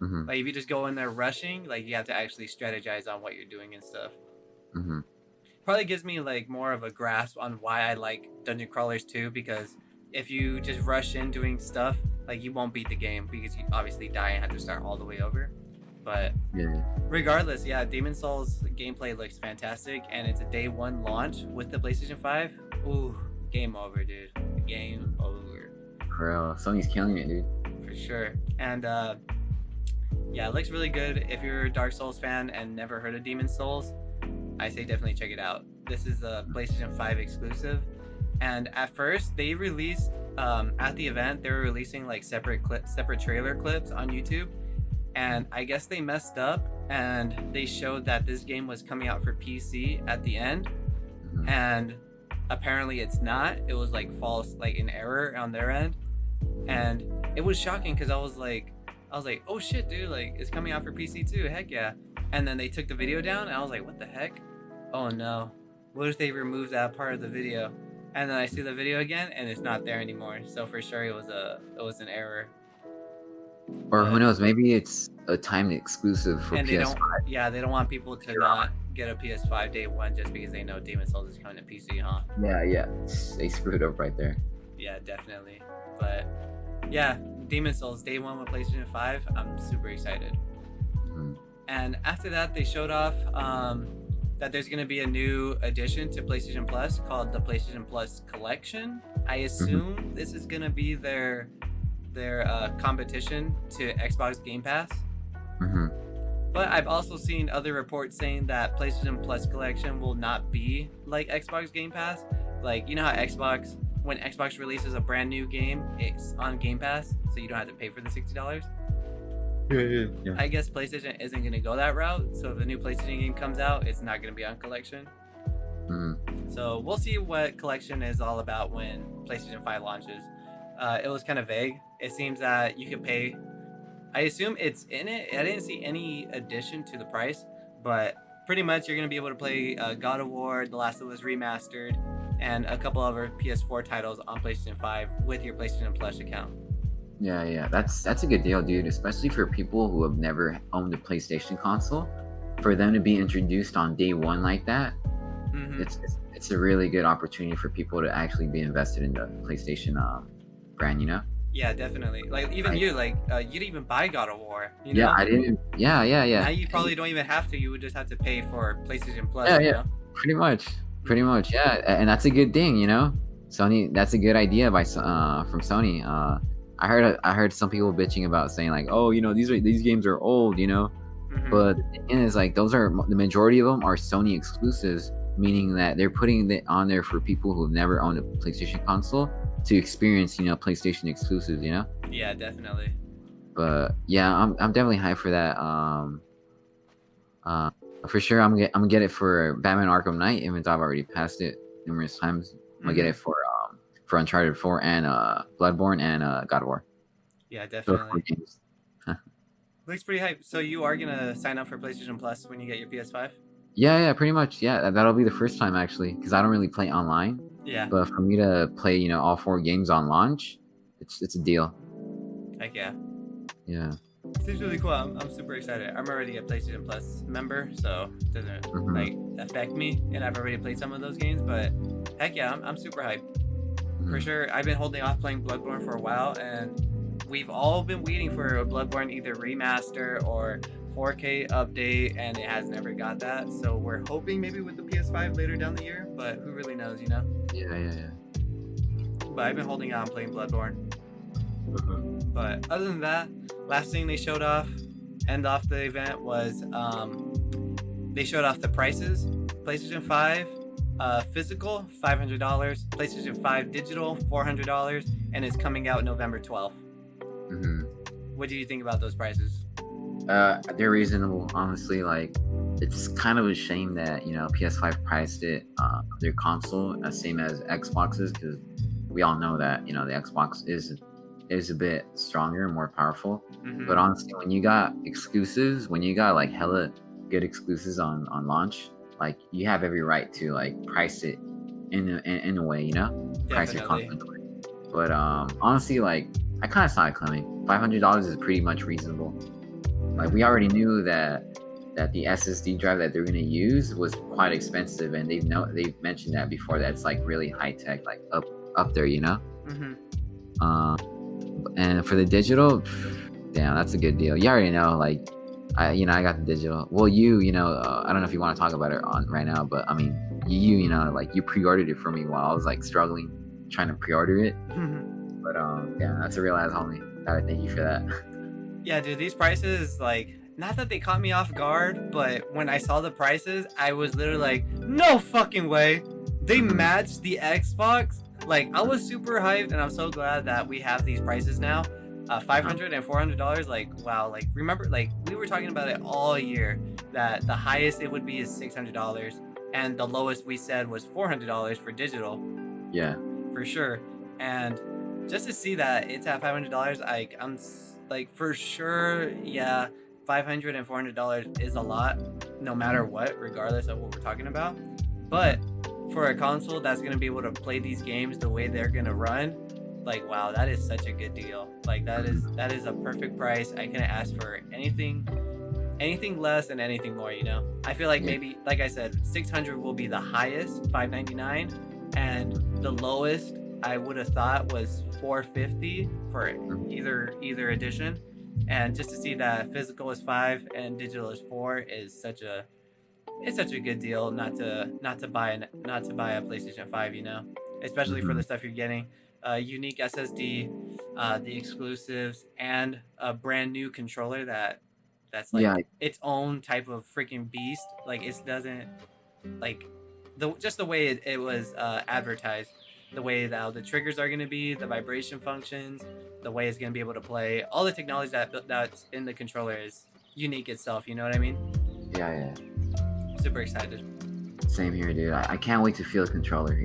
Like if you just go in there rushing, like you have to actually strategize on what you're doing and stuff. Probably gives me like more of a grasp on why I like dungeon crawlers too. Because if you just rush in doing stuff, like you won't beat the game because you obviously die and have to start all the way over. But regardless, yeah, Demon Souls gameplay looks fantastic, and it's a day 1 launch with the PlayStation 5. Ooh, game over, dude. Game over. Bro, Sony's killing it, dude. For sure. And yeah, it looks really good. If you're a Dark Souls fan and never heard of Demon Souls, I say definitely check it out. This is a PlayStation 5 exclusive. And at first, they released at the event, they were releasing like separate trailer clips on YouTube. And I guess they messed up and they showed that this game was coming out for PC at the end. And apparently it's not. It was like false, like an error on their end. And it was shocking because I was like, oh shit, dude, like it's coming out for PC too. Heck yeah. And then they took the video down and I was like, what the heck? Oh no. What if they removed that part of the video? and then I see the video again, and it's not there anymore. So for sure, it was an error. Or who But knows? Maybe it's a timed exclusive for and they don't, PS5. yeah, they don't want people to not get a PS5 day one just because they know Demon Souls is coming to PC, huh? Yeah. They screwed up right there. Yeah, definitely. But yeah, Demon Souls day one with PlayStation 5. I'm super excited. Mm. And after that, they showed off that there's going to be a new addition to PlayStation Plus called the PlayStation Plus Collection. I assume this is going to be their competition to Xbox Game Pass. Mm-hmm. But I've also seen other reports saying that PlayStation Plus Collection will not be like Xbox Game Pass. Like, you know how when Xbox releases a brand new game, it's on Game Pass, so you don't have to pay for the $60. Yeah. I guess PlayStation isn't going to go that route. So if a new PlayStation game comes out, it's not going to be on Collection. Mm-hmm. So we'll see what Collection is all about when PlayStation 5 launches. It was kind of vague. It seems that you could pay. I assume it's in it. I didn't see any addition to the price, but pretty much you're going to be able to play God of War, The Last of Us Remastered, and a couple other PS4 titles on PlayStation 5 with your PlayStation Plus account. Yeah. That's a good deal, dude. Especially for people who have never owned a PlayStation console, for them to be introduced on day one like that, Mm-hmm. it's a really good opportunity for people to actually be invested in the PlayStation brand. You know? Yeah, definitely. Like even you, like you didn't even buy God of War. You know? Yeah, I didn't. Yeah. Now you probably don't even have to. You would just have to pay for PlayStation Plus. Yeah, you yeah. know? Pretty much. Yeah, and that's a good thing. You know, Sony. That's a good idea from Sony. I heard some people bitching about saying like, oh, you know, these games are old. You know. Mhm. But the thing is, like, those are the majority of them are Sony exclusives, meaning that they're putting it on there for people who've never owned a PlayStation console to experience, you know, PlayStation exclusives, you know. Yeah, definitely. But yeah, I'm definitely hyped for that. For sure, I'm gonna get it for Batman Arkham Knight, even though I've already passed it numerous times. I'm gonna get it for Uncharted 4 and Bloodborne and God of War. Yeah, Those 4 definitely. games. Looks pretty hype. So you are gonna sign up for PlayStation Plus when you get your PS5? Yeah, pretty much. Yeah, that'll be the first time actually, because I don't really play online. Yeah. But for me to play, you know, all 4 games on launch, it's a deal. Heck yeah. Yeah. Seems really cool. I'm super excited. I'm already a PlayStation Plus member, so it doesn't like affect me, and I've already played some of those games. But heck yeah, I'm super hyped. For sure. I've been holding off playing Bloodborne for a while, and we've all been waiting for a Bloodborne either remaster or 4K update, and it has never got that. So we're hoping maybe with the PS5 later down the year, but who really knows, you know? Yeah. But I've been holding on playing Bloodborne. But other than that, last thing they showed off, end off the event, was they showed off the prices. PlayStation 5 physical, $500. PlayStation 5 digital, $400, and it's coming out November 12th. What do you think about those prices? They're reasonable, honestly. Like, it's kind of a shame that, you know, PS5 priced it their console same as Xbox's, because we all know that, you know, the Xbox is a bit stronger and more powerful. But honestly, when you got exclusives, when you got like hella good exclusives on launch, like, you have every right to like price it in a way, you know, price your console in a way. But honestly, like, I kind of saw it coming. $500 is pretty much reasonable. Like, we already knew that the SSD drive that they're gonna use was quite expensive, and they've mentioned that before. That's like really high tech, like up there, you know. And for the digital, damn, that's a good deal. You already know, like, I got the digital. Well, you know, I don't know if you want to talk about it on right now, but I mean, you know, like, you pre-ordered it for me while I was like struggling trying to pre-order it. But yeah, that's a real ass homie. Gotta thank you for that. Yeah, dude, these prices, like, not that they caught me off guard, but when I saw the prices, I was literally like, no fucking way. They matched the Xbox. Like, I was super hyped, and I'm so glad that we have these prices now. $500 and $400, like, wow. Like, remember, like, we were talking about it all year, that the highest it would be is $600, and the lowest we said was $400 for digital. Yeah, for sure. And just to see that it's at $500, like, I'm like, for sure, yeah, $500 and $400 is a lot, no matter what, regardless of what we're talking about. But for a console that's gonna be able to play these games the way they're gonna run, like wow, that is such a good deal. Like that is a perfect price. I couldn't ask for anything less and anything more. I feel like maybe, like I said, 600 will be the highest, 599, and the lowest I would have thought was 450 for either edition. And just to see that physical is 5 and digital is 4 is such a good deal not to buy a PlayStation 5, especially for the stuff you're getting. Unique SSD, the exclusives, and a brand new controller that's like its own type of freaking beast. Like it doesn't like the way it was advertised, the way that the triggers are going to be, the vibration functions, the way it's going to be able to play, all the technology that's in the controller is unique itself. You know what I mean? Yeah. Super excited. Same here, dude. I can't wait to feel the controller.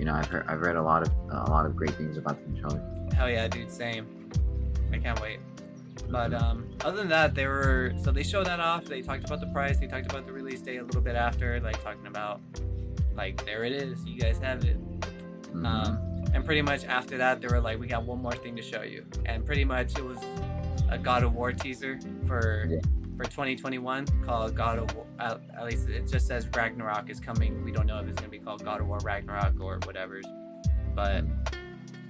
I've read a lot of great things about the controller. Hell yeah, dude. Same. I can't wait. But other than that, they showed that off. They talked about the price. They talked about the release date a little bit after, like talking about like there it is. You guys have it. And pretty much after that, they were like, we got one more thing to show you. And pretty much it was a God of War teaser for 2021 called God of War. At least it just says Ragnarok is coming. We don't know if it's going to be called God of War Ragnarok or whatever. But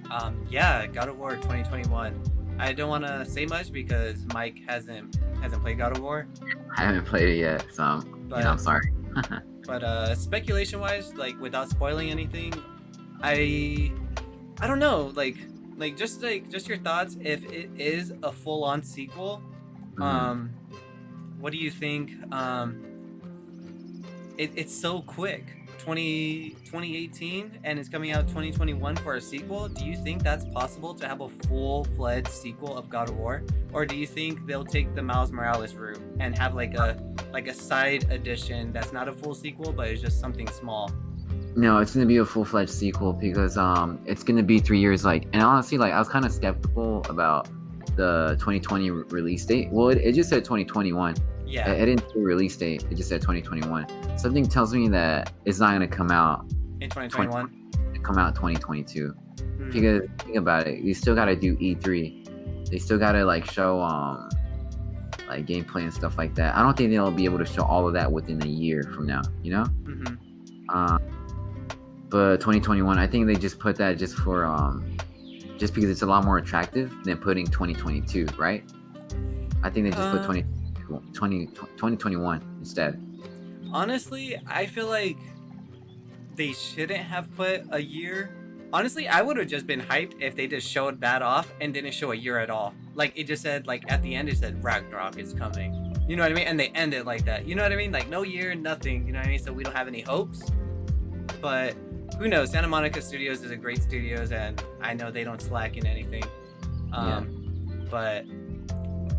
God of War 2021. I don't want to say much because Mike hasn't played God of War. I haven't played it yet, so I'm sorry. But speculation wise, like without spoiling anything, I don't know, like just your thoughts if it is a full-on sequel. What do you think? It's so quick, 2018, and it's coming out 2021 for a sequel. Do you think that's possible to have a full-fledged sequel of God of War, or do you think they'll take the Miles Morales route and have like a side edition that's not a full sequel but it's just something small? No, it's gonna be a full-fledged sequel because it's gonna be 3 years. And honestly, I was kind of skeptical about the 2020 release date. Well, it just said 2021. Yeah. It didn't say release date. It just said 2021. Something tells me that it's not gonna come out in 2021. Come out 2022. Because think about it, you still gotta do E3. They still gotta show gameplay and stuff like that. I don't think they'll be able to show all of that within a year from now. But 2021, I think they just put that just for just because it's a lot more attractive than putting 2022, right? I think they just put 2021 instead. Honestly, I feel like they shouldn't have put a year. Honestly, I would have just been hyped if they just showed that off and didn't show a year at all. Like it just said, at the end it said Ragnarok is coming. You know what I mean? And they end it like that. You know what I mean? Like no year, nothing. You know what I mean? So we don't have any hopes. But who knows? Santa Monica Studios is a great studios, and I know they don't slack in anything. But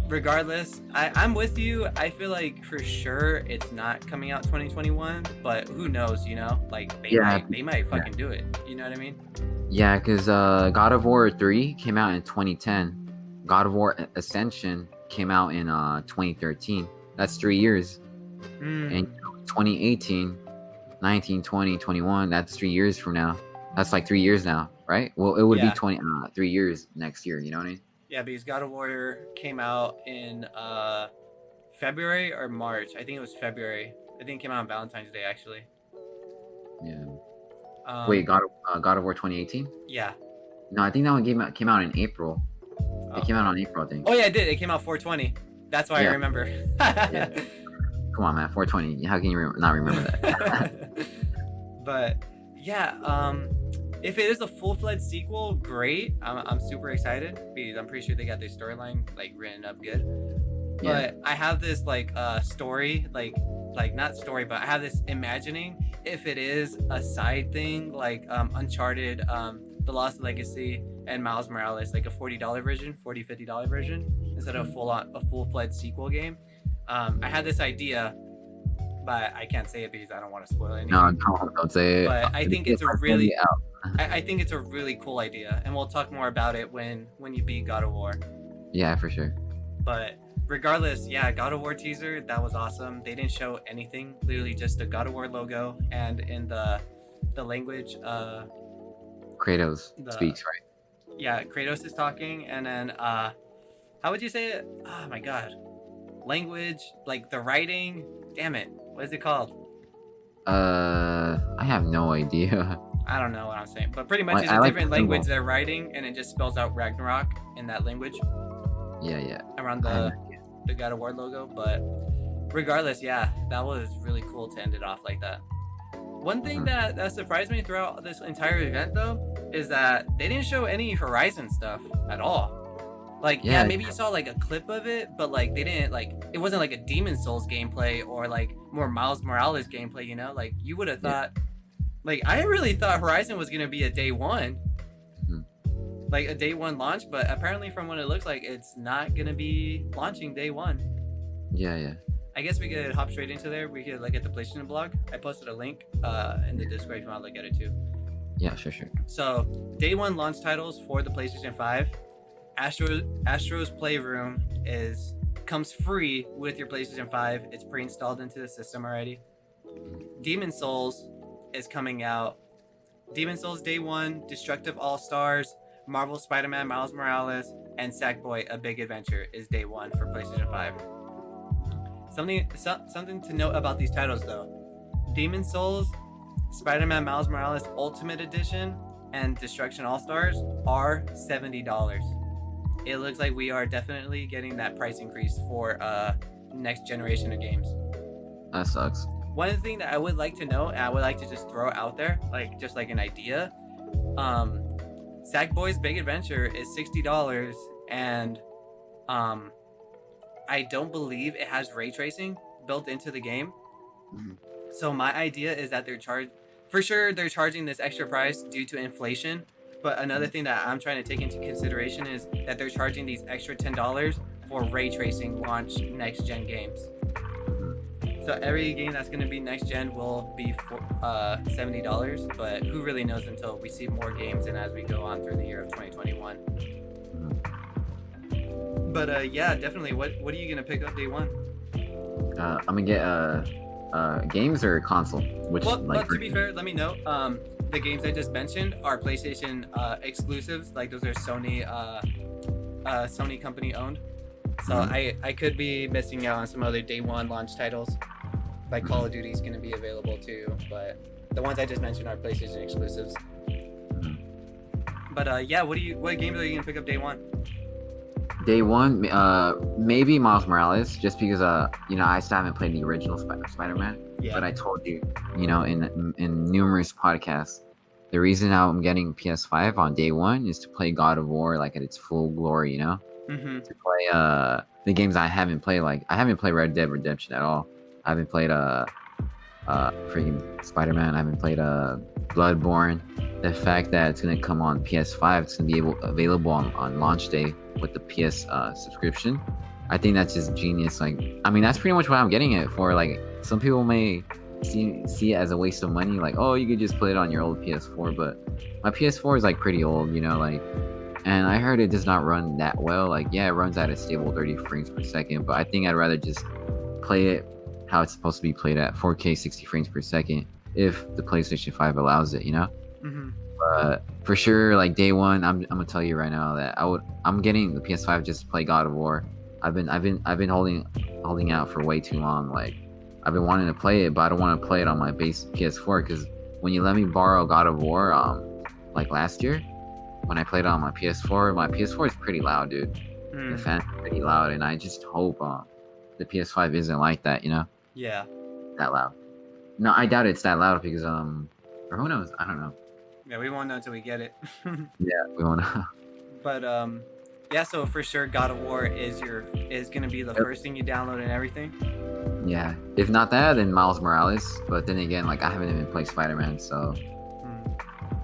regardless, I'm with you. I feel like for sure it's not coming out 2021, but who knows? They might fucking do it. You know what I mean? Yeah, because God of War 3 came out in 2010. God of War Ascension came out in 2013. That's 3 years. And 2018. 19, 20, 21, that's 3 years from now. That's 3 years now, right? Well, it would be 3 years next year, you know what I mean? Yeah, because God of War came out in February or March. I think it was February. I think it came out on Valentine's Day, actually. Yeah. Wait, God of War 2018? Yeah. No, I think that one came out in April. It came out on April, I think. Oh, yeah, it did. It came out 4/20. That's why I remember. Yeah. Come on, man. 4/20. How can you not remember that? But yeah, if it is a full-fledged sequel, great. I'm super excited because I'm pretty sure they got their storyline written up good. But I have this story, not story, but I have this imagining if it is a side thing Uncharted, The Lost Legacy, and Miles Morales, a $40 version, $50 version instead of a full-fledged sequel game. I had this idea, but I can't say it because I don't want to spoil anything. No, don't say it. But I think it's I think it's a really cool idea, and we'll talk more about it when you beat God of War. Yeah, for sure. But regardless, God of War teaser, that was awesome. They didn't show anything, literally just the God of War logo, and in the the language Kratos the speaks, right? yeah, Kratos is talking, and then how would you say it? Oh my god, language, like the writing. Damn it, what is it called? I have no idea. I don't know what I'm saying, but pretty much Like, it's I a like different the language symbol. they're writing, and it just spells out Ragnarok in that language Yeah. around I have the no idea. the God of War logo. But regardless, yeah, that was really cool to end it off like that. One thing Mhm. that surprised me throughout this entire event, though, is that they didn't show any Horizon stuff at all. Like, yeah, Yeah, maybe you saw like a clip of it, but like they didn't like it wasn't like a Demon Souls gameplay or like more Miles Morales gameplay. You know, like you would have yeah. thought. Like I really thought Horizon was gonna be a day one, Mhm. like a day one launch, but apparently from what it looks like, it's not gonna be launching day one. Yeah. I guess we could hop straight into there. We could look at the PlayStation blog. I posted a link in the Discord if you want to look at it too. Yeah, sure. So day one launch titles for the PlayStation 5. Astro's Playroom comes free with your PlayStation 5. It's pre-installed into the system already. Demon Souls is coming out. Demon Souls Day 1, Destructive All-Stars, Marvel Spider-Man Miles Morales, and Sackboy A Big Adventure is Day 1 for PlayStation 5. Something to note about these titles though. Demon Souls, Spider-Man Miles Morales Ultimate Edition, and Destruction All-Stars are $70. It looks like we are definitely getting that price increase for next generation of games. That sucks. One thing that I would like to know, and I would like to just throw out there, like just like an idea, Sackboy's Big Adventure is $60, and I don't believe it has ray tracing built into the game. Mhm. So my idea is that they're charging this extra price due to inflation. But another thing that I'm trying to take into consideration is that they're charging these extra $10 for ray tracing launch next gen games. So every game that's going to be next gen will be for $70, but who really knows until we see more games and as we go on through the year of 2021. But yeah, definitely. What are you going to pick up day one? I'm gonna get games or console, which Well, like to be fair, let me know. The games I just mentioned are PlayStation exclusives. Like those are Sony company owned. So I could be missing out on some other day one launch titles. Like Call of Duty is going to be available too, but the ones I just mentioned are PlayStation exclusives. But yeah, what games are you going to pick up day one? Day one, maybe Miles Morales, just because I still haven't played the original Spider-Man. Yeah. But I told you, in numerous podcasts, the reason how I'm getting PS5 on day one is to play God of War like at its full glory, Mm-hmm. to play the games I haven't played. Like I haven't played Red Dead Redemption at all. I haven't played freaking Spider-Man. I haven't played Bloodborne. The fact that it's gonna come on PS5, it's gonna be available on launch day with the PS subscription. I think that's just genius. Like, I mean, that's pretty much what I'm getting it for. Like, some people may see it as a waste of money. Like, oh, you could just play it on your old PS4, but my PS4 is like pretty old, like. And I heard it does not run that well. Like, yeah, it runs at a stable 30 frames per second, but I think I'd rather just play it how it's supposed to be played at 4K 60 frames per second if the PlayStation 5 allows it, Mm-hmm. But for sure, like day one, I'm gonna tell you right now that I'm getting the PS5 just to play God of War. I've been holding out for way too long. Like, I've been wanting to play it, but I don't want to play it on my base PS4 because when you let me borrow God of War, like last year, when I played it on my PS4 is pretty loud, dude. The fan's pretty loud, and I just hope the PS5 isn't like that, Yeah. that loud. No, I doubt it's that loud because or who knows? I don't know. Yeah, we won't know until we get it. Yeah, we wanna. But yeah, so for sure God of War is gonna be the first thing you download and everything. Yeah, if not that, then Miles Morales. But then again, like I haven't even played Spider-Man, so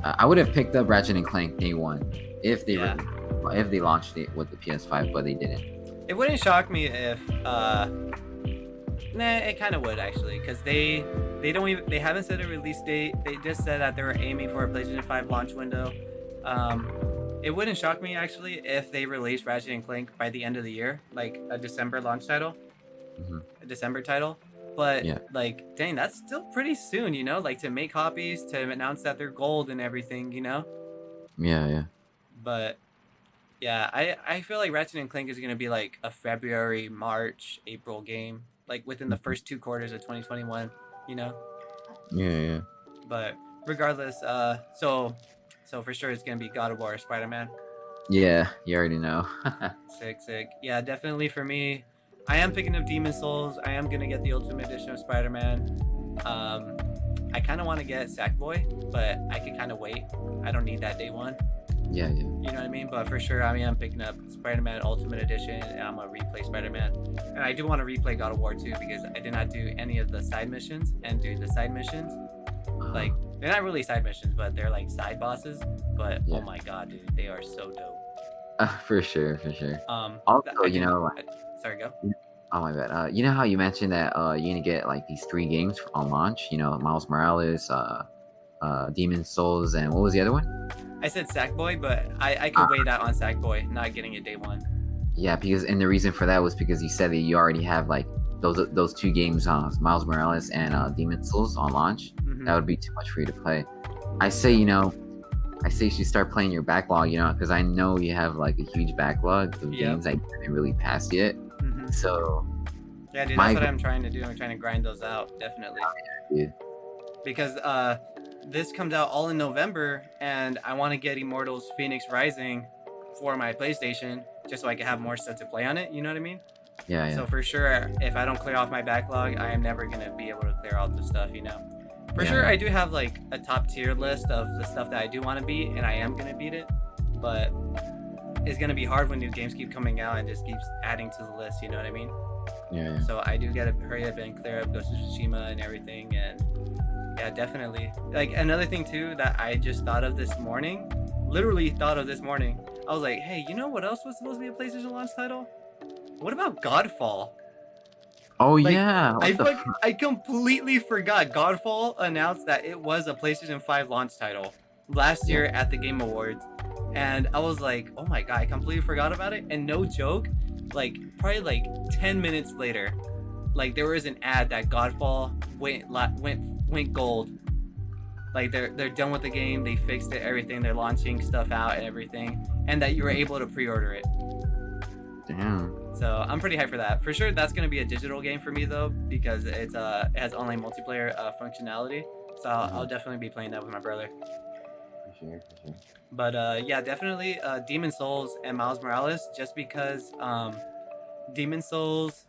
I would have picked up Ratchet and Clank day one if they launched it with the PS5, but they didn't. It wouldn't shock me if it kind of would actually, because they haven't said a release date. They just said that they were aiming for a PlayStation 5 launch window. It wouldn't shock me actually if they released Ratchet and Clank by the end of the year, like a December launch title, a December title. But Yeah. like, dang, that's still pretty soon, you know, like to make copies, to announce that they're gold and everything, you know. Yeah. Yeah. But yeah, I feel like Ratchet and Clank is gonna be like a February, March, April game, like within the Mhm. first 2 quarters of 2021, you know. Yeah. Yeah. But regardless, so for sure it's gonna be God of War, Spider Man. Yeah. You already know. Sick, sick. Yeah, definitely for me. I am picking up Demon Souls. I am gonna get the Ultimate Edition of Spider Man. Um, I kind of want to get Sackboy, but I could kind of wait. I don't need that day one. Yeah. Yeah. You know what I mean? But for sure, I mean, I'm picking up Spider-Man Ultimate Edition, and I'm gonna replay Spider-Man. And I do want to replay God of War too, because I did not do any of the side missions. And do the side missions, like they're not really side missions, but they're like side bosses. But Yeah. oh my god, dude, they are so dope. For sure. For sure. Also, Also, you know, like, sorry, go. oh my bad. You know how you mentioned that you're gonna get like these 3 games on launch. You know, Miles Morales, Demon Souls, and what was the other one? I said Sackboy, but I could wait out on Sackboy, not getting it day one. Yeah, because and the reason for that was because you said that you already have like those 2 games, Miles Morales and Demon Souls on launch. Mhm. That would be too much for you to play. I say you should start playing your backlog. You know, because I know you have like a huge backlog of Yep. games that you haven't really passed yet. Mhm. So Yeah, dude, My that's what gr- I'm trying to do. I'm trying to grind those out, definitely. dude. Because this comes out all in November, and I want to get Immortals Phoenix Rising for my PlayStation, just so I can have more stuff to play on it. You know what I mean? Yeah, yeah. So for sure, if I don't clear off my backlog, I am never gonna be able to clear all the stuff. You know. For Yeah, sure, yeah. I do have like a top tier list of the stuff that I do want to beat, and I am gonna beat it. But it's gonna be hard when new games keep coming out and just keeps adding to the list. You know what I mean? Yeah, yeah. So I do gotta hurry up and clear up Ghost of Tsushima and everything. And yeah, definitely. Like another thing too that I just thought of this morning, literally thought of this morning. I was like, hey, you know what else was supposed to be a PlayStation launch title? What about Godfall? Oh Like, yeah. What the I completely forgot. Godfall announced that it was a PlayStation 5 launch title last year at the Game Awards. And I was like, oh my god, I completely forgot about it. And no joke, like probably like 10 minutes later, like there was an ad that Godfall went gold. Like they're done with the game, they fixed it, everything, they're launching stuff out and everything, and that you were able to pre-order it. Damn. So I'm pretty hyped for that. For sure, that's gonna be a digital game for me though, because it has online multiplayer functionality. So I'll definitely be playing that with my brother. For sure. But yeah, definitely Demon Souls and Miles Morales, just because Demon Souls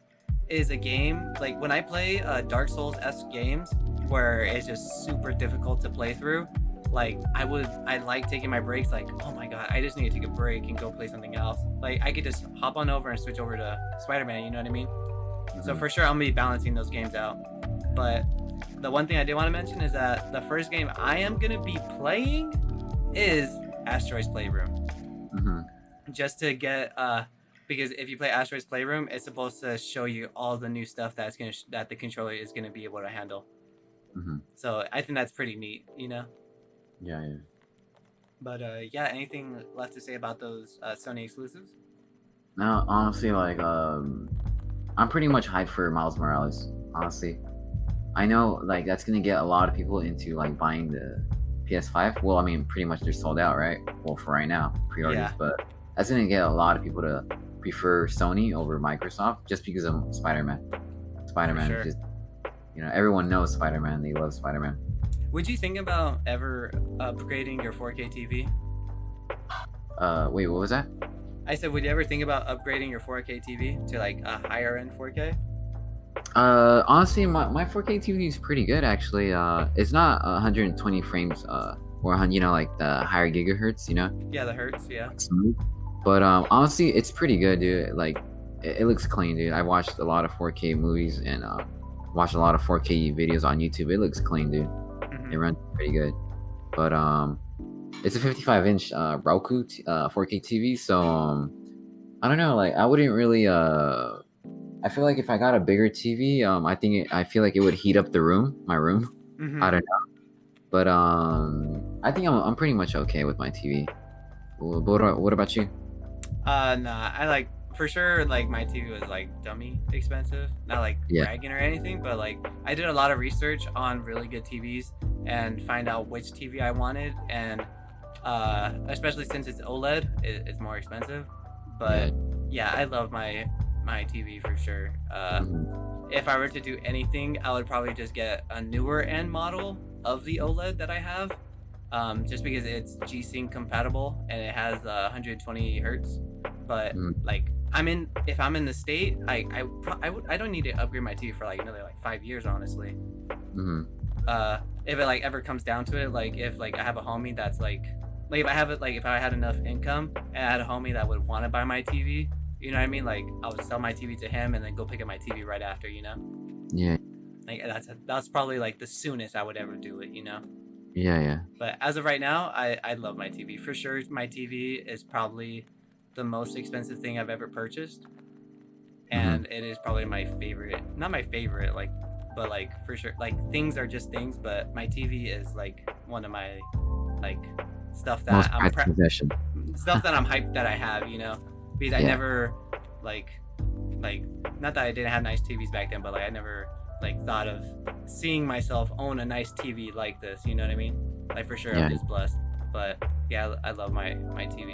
is a game, like when I play Dark Souls-esque games where it's just super difficult to play through, like I like taking my breaks, like, oh my god, I just need to take a break and go play something else. Like I could just hop on over and switch over to Spider-Man, you know what I mean? So for sure I'm gonna be balancing those games out. But the one thing I did want to mention is that the first game I am gonna be playing is Asteroid's Playroom. Mm-hmm. Just to get because if you play Asteroid's Playroom, it's supposed to show you all the new stuff that the controller is gonna be able to handle. Mm-hmm. So I think that's pretty neat, you know. Yeah, yeah. But yeah, anything left to say about those Sony exclusives? No, honestly, like I'm pretty much hyped for Miles Morales. Honestly, I know like that's gonna get a lot of people into like buying the PS5. Well, I mean, pretty much they're sold out, right? Well, for right now, pre-orders. Yeah. But that's gonna get a lot of people to prefer Sony over Microsoft just because of Spider-Man. Spider-Man sure. is just, everyone knows Spider-Man. They love Spider-Man. Would you think about ever upgrading your 4K TV? Wait, what was that? I said, would you ever think about upgrading your 4K TV to like a higher end 4K? Honestly, my 4K TV is pretty good actually. It's not 120 frames, or like the higher gigahertz, Yeah, the hertz, yeah. smooth. But honestly, it's pretty good, dude. Like, it looks clean, dude. I watched a lot of 4K movies and watched a lot of 4K videos on YouTube. It looks clean, dude. It runs pretty good. But it's a 55-inch Roku 4K TV, so I don't know. Like, I wouldn't really. I feel like if I got a bigger TV, I feel like it would heat up my room. Mm-hmm. I don't know, but I think I'm pretty much okay with my TV. What about you? Nah, I like for sure, like my TV was like dummy expensive. Not like Yeah. bragging or anything, but like I did a lot of research on really good TVs and find out which TV I wanted, and especially since it's OLED, it's more expensive. Yeah. But yeah, I love my TV for sure. Mhm. If I were to do anything, I would probably just get a newer end model of the OLED that I have, just because it's G-Sync compatible and it has 120 hertz. But Mhm. like if I'm in the state, I don't need to upgrade my TV for like another like 5 years, honestly. Mhm. If it like ever comes down to it, like if like I have a homie that's like if I have it, like if I had enough income and I had a homie that would want to buy my TV, you know what I mean? Like I would sell my TV to him and then go pick up my TV right after, you know? Yeah. Like that's probably like the soonest I would ever do it, you know? Yeah. Yeah. But as of right now, I love my TV. For sure, my TV is probably the most expensive thing I've ever purchased. And it is probably my favorite. Not my favorite, like, but like for sure, like things are just things, but my TV is like one of my like stuff Most that I'm prized possession. stuff that I'm hyped that I have, you know? Because I Yeah. never like not that I didn't have nice TVs back then, but like I never like thought of seeing myself own a nice TV like this, you know what I mean? Like for sure Yeah. I'm just blessed. But yeah, I love my TV.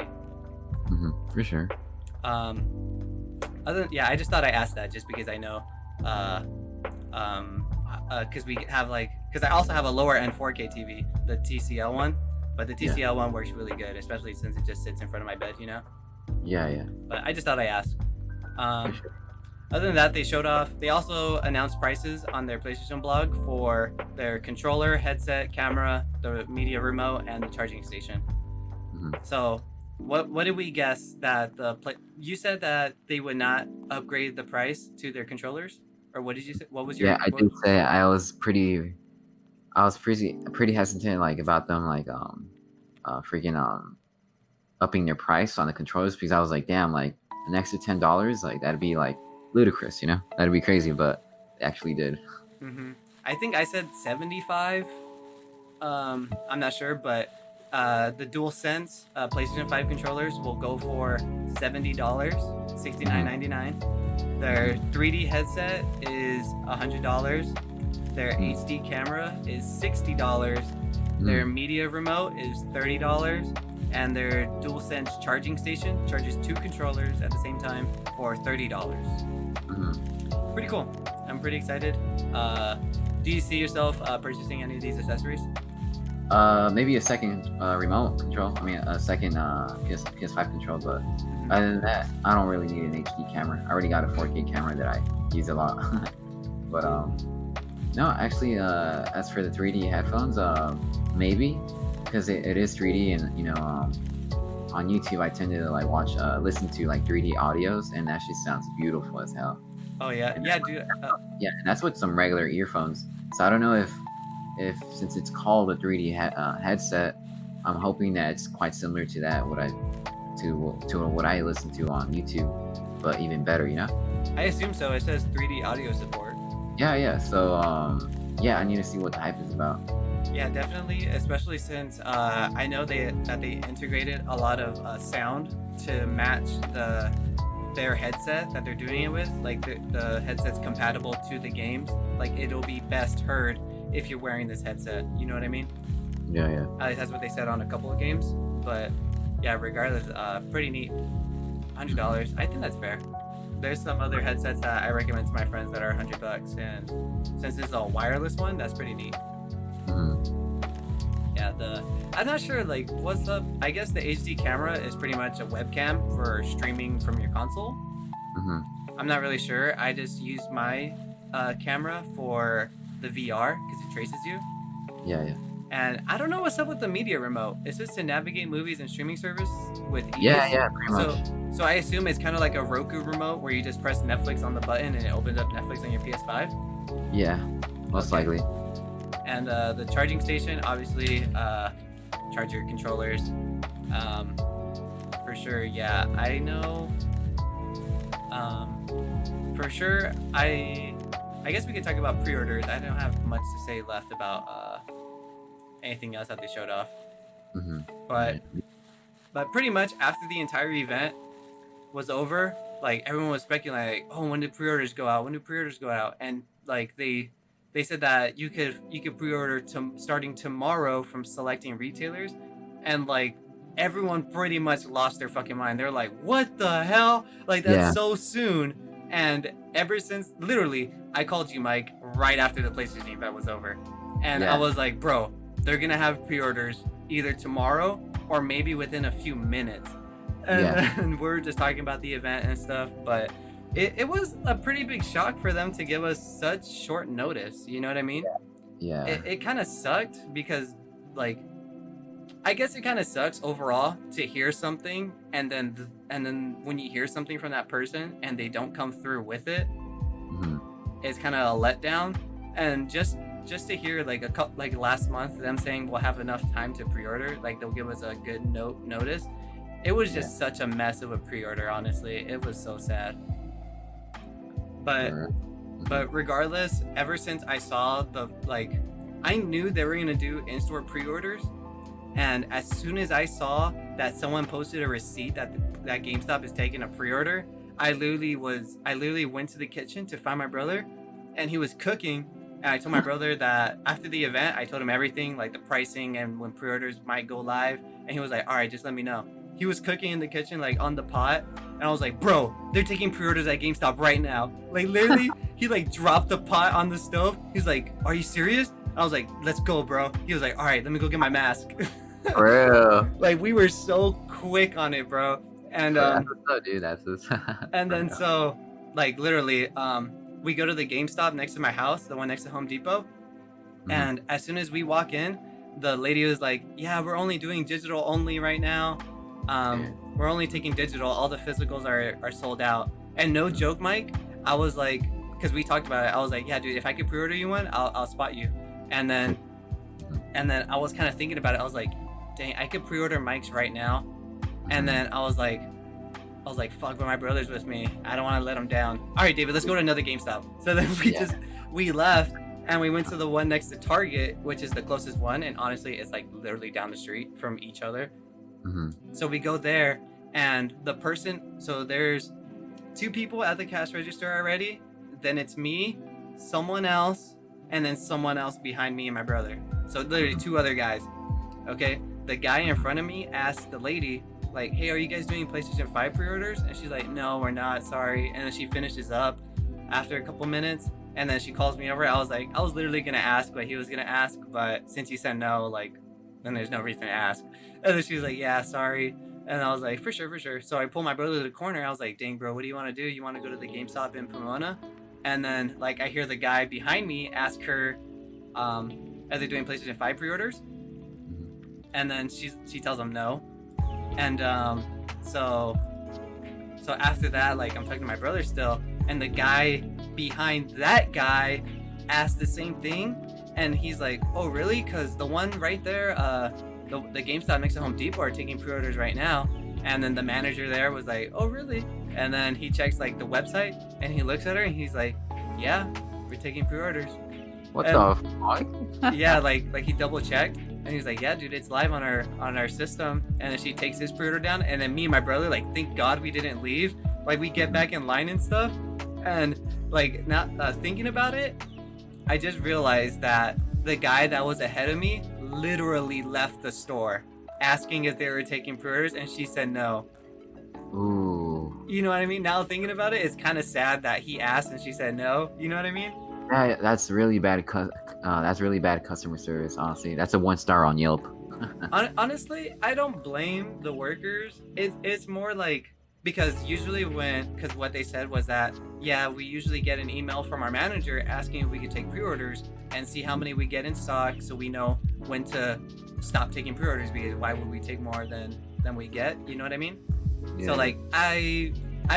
For sure. I just thought I asked that just because I know because we have like because I also have a lower end 4K TV, the TCL one, but the Yeah. TCL one works really good, especially since it just sits in front of my bed, you know? Yeah. Yeah. But I just thought I asked. For sure. Other than that, they also announced prices on their PlayStation blog for their controller, headset, camera, the media remote, and the charging station. Mhm. So, what did we guess that you said that they would not upgrade the price to their controllers, or what did you say? What was your Yeah, I did say I was pretty hesitant like about them like freaking upping their price on the controllers because I was like, damn, like an extra $10, like that'd be like ludicrous, you know? That'd be crazy, but they actually did. I think I said 75. I'm not sure, but the DualSense PlayStation 5 controllers will go for $70, $69.99. Their 3D headset is $100. Their HD camera is $60. Their media remote is $30. And their DualSense charging station charges 2 controllers at the same time for $30. Pretty cool. I'm pretty excited. Do you see yourself purchasing any of these accessories? Maybe a second remote control. I mean, a second PS5 control, but other than that, I don't really need an HD camera. I already got a 4K camera that I use a lot. But no, actually, as for the 3D headphones, maybe because it is 3D, and you know, on YouTube I tend to like listen to like 3D audios, and that just sounds beautiful as hell. Oh yeah, And yeah, dude. yeah, and that's with some regular earphones. So I don't know if since it's called a 3D headset, I'm hoping that it's quite similar to that what I listen to on YouTube, but even better, you know? I assume so. It says 3D audio support. Yeah. So yeah, I need to see what the hype is about. Yeah, definitely. Especially since I know that they integrated a lot of sound to match their headset that they're doing it with. Like the headset's compatible to the games. Like it'll be best heard if you're wearing this headset. You know what I mean? Yeah. At least that's what they said on a couple of games. But yeah, regardless, pretty neat. $100. I think that's fair. There's some other headsets that I recommend to my friends that are $100, and since this is a wireless one, that's pretty neat. Yeah, I'm not sure like what's up. I guess the HD camera is pretty much a webcam for streaming from your console. I'm not really sure. I just use my camera for the VR because it traces you. Yeah. And I don't know what's up with the media remote. It says to navigate movies and streaming service with ease. Yeah, pretty much. So I assume it's kind of like a Roku remote where you just press Netflix on the button and it opens up Netflix on your PS5. Yeah, most likely. And the charging station, obviously, charge your controllers. For sure, yeah. I know. For sure, I guess we could talk about pre-orders. I don't have much to say left about anything else that they showed off. But pretty much after the entire event was over, like everyone was speculating, like, oh, when do pre-orders go out? When do pre-orders go out? And like they said that you could pre-order starting tomorrow from selecting retailers, and like everyone pretty much lost their fucking mind. They're like, what the hell? Like that's Yeah. so soon. And ever since, literally, I called you, Mike, right after the PlayStation event was over, and I Yeah. was like, bro, they're gonna have pre-orders either tomorrow or maybe within a few minutes. And Yeah. then we're just talking about the event and stuff, but it was a pretty big shock for them to give us such short notice. You know what I mean? Yeah. It kind of sucked because, like, I guess it kind of sucks overall to hear something and then when you hear something from that person and they don't come through with it, Mhm. it's kind of a letdown. And just to hear like last month them saying we'll have enough time to pre-order, like they'll give us a good notice. It was just such a mess of a pre-order, honestly. It was so sad. But Sure. but regardless, ever since I saw I knew they were gonna do in-store pre-orders, and as soon as I saw that someone posted a receipt that GameStop is taking a pre-order, I literally went to the kitchen to find my brother, and he was cooking. And I told my brother that after the event, I told him everything, like the pricing and when pre-orders might go live, and he was like, all right, just let me know. He was cooking in the kitchen, like on the pot, and I was like, bro, they're taking pre-orders at GameStop right now. Like literally, he like dropped the pot on the stove. He's like, are you serious? I was like, let's go, bro. He was like, all right, let me go get my mask. For real. Like we were so quick on it, bro. And That's what's up, dude. That's what's and then for real. so like literally, we go to the GameStop next to my house, the one next to Home Depot. Mhm. And as soon as we walk in, the lady was like, yeah, we're only doing digital only right now. We're only taking digital. All the physicals are sold out. And no joke, Mike, I was like, because we talked about it, I was like, yeah, dude, if I could pre-order you one, I'll spot you. And then I was kind of thinking about it. I was like, dang, I could pre-order Mike's right now. And then I was like, fuck, but my brother's with me. I don't want to let him down. All right, David, let's go to another GameStop. So then we left and we went to the one next to Target, which is the closest one. And honestly, it's like literally down the street from each other. Mhm. So we go there, and the person, so there's two people at the cash register already. Then it's me, someone else, and then someone else behind me and my brother. So literally two other guys. Okay, the guy in front of me asked the lady, like, hey, are you guys doing PlayStation 5 pre-orders? And she's like, no, we're not, sorry. And then she finishes up after a couple minutes, and then she calls me over. I was literally gonna ask what he was gonna ask, but since he said no, like, then there's no reason to ask. And then she was like, yeah, sorry. And I was like, for sure. So I pulled my brother to the corner. I was like, dang, bro, what do you want to do? You want to go to the GameStop in Pomona? And then, like, I hear the guy behind me ask her, are they doing PlayStation 5 pre-orders? And then she tells him no. And so after that, like, I'm talking to my brother still, and the guy behind that guy asked the same thing, and he's like, oh really? Because the one right there, the GameStop next to Home Depot are taking pre-orders right now. And then the manager there was like, oh really? And then he checks like the website, and he looks at her and he's like, yeah, we're taking pre-orders. What And- the fuck? Yeah, like he double checked, and he's like, yeah, dude, it's live on our system. And then she takes his pre-order down, and then me and my brother, like, thank God we didn't leave. Like, we get back in line and stuff, and like, now thinking about it, I just realized that the guy that was ahead of me literally left the store asking if they were taking pre-orders, and she said no. Ooh. You know what I mean? Now thinking about it, it's kind of sad that he asked and she said no. You know what I mean? That's really bad. That's really bad customer service. Honestly, that's a 1 star on Yelp. Honestly, I don't blame the workers. It's more like, because usually because what they said was that, yeah, we usually get an email from our manager asking if we could take pre-orders and see how many we get in stock, so we know when to stop taking pre-orders, because why would we take more than we get? You know what I mean? Yeah. So like I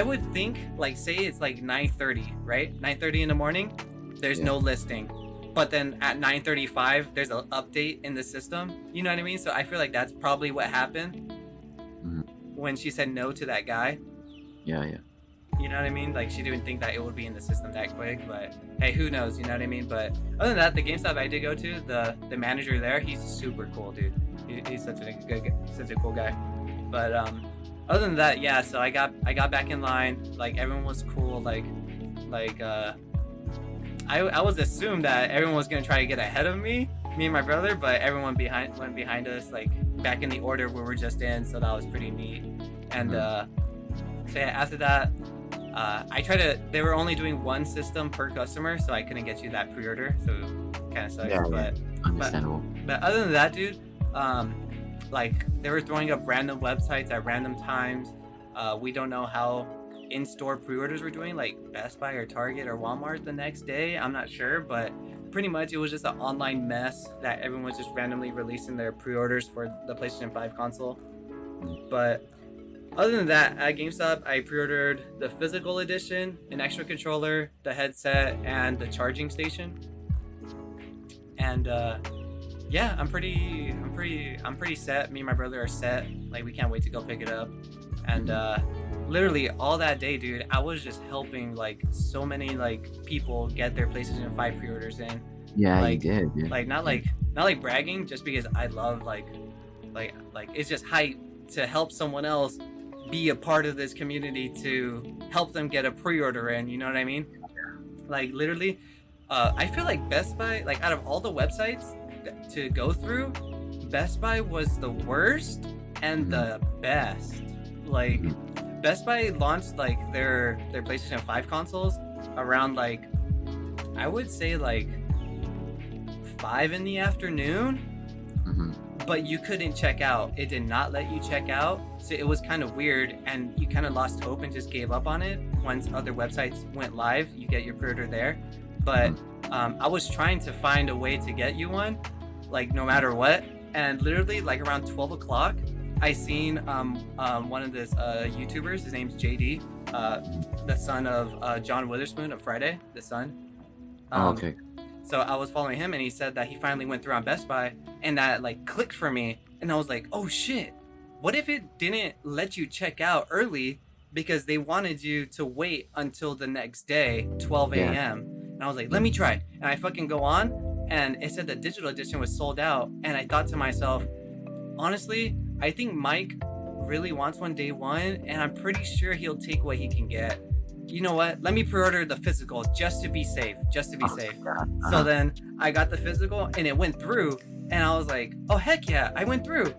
would think, like, say it's like 9:30, right? 9:30 in the morning, there's no listing. But then at 9:35, there's an update in the system. You know what I mean? So I feel like that's probably what happened when she said no to that guy. Yeah. You know what I mean? Like, she didn't think that it would be in the system that quick. But hey, who knows? You know what I mean? But other than that, the GameStop I did go to, the manager there, he's super cool, dude. He's such a cool guy. But other than that, yeah. So I got back in line. Like everyone was cool. I was assumed that everyone was gonna try to get ahead of me and my brother, but everyone went behind us, like back in the order we were just in. So that was pretty neat. And so yeah, after that, they were only doing one system per customer, so I couldn't get you that pre-order. So kind of sucks. Yeah, but understandable. but other than that, dude, like they were throwing up random websites at random times. We don't know how in-store pre-orders were doing, like Best Buy or Target or Walmart the next day. I'm not sure, but pretty much it was just an online mess that everyone was just randomly releasing their pre-orders for the PlayStation 5 console. But other than that, at GameStop, I pre-ordered the physical edition, an extra controller, the headset, and the charging station. And yeah, I'm pretty set. Me and my brother are set. Like we can't wait to go pick it up. And literally all that day, dude, I was just helping like so many like people get their PlayStation 5 pre-orders in. Yeah, like, you did. Yeah. Like not like bragging, just because I love like it's just hype to help someone else be a part of this community, to help them get a pre-order in. You know what I mean? Like literally, I feel like Best Buy, like out of all the websites to go through, Best Buy was the worst and the best. Like Best Buy launched like their PlayStation 5 consoles around like, I would say like 5 in the afternoon, but you couldn't check out. It did not let you check out, so it was kind of weird, and you kind of lost hope and just gave up on it. Once other websites went live, you get your pre-order there. But I was trying to find a way to get you one, like no matter what, and literally like around 12 o'clock, I seen one of this YouTubers. His name's JD, the son of John Witherspoon of Friday, the son. Okay. So I was following him, and he said that he finally went through on Best Buy, and that like clicked for me, and I was like, oh shit, what if it didn't let you check out early because they wanted you to wait until the next day, 12 a.m. And I was like, let me try. And I fucking go on, and it said the digital edition was sold out, and I thought to myself, honestly, I think Mike really wants one day one, and I'm pretty sure he'll take what he can get. You know what? Let me pre-order the physical just to be safe. So then I got the physical, and it went through, and I was like, oh heck yeah, I went through.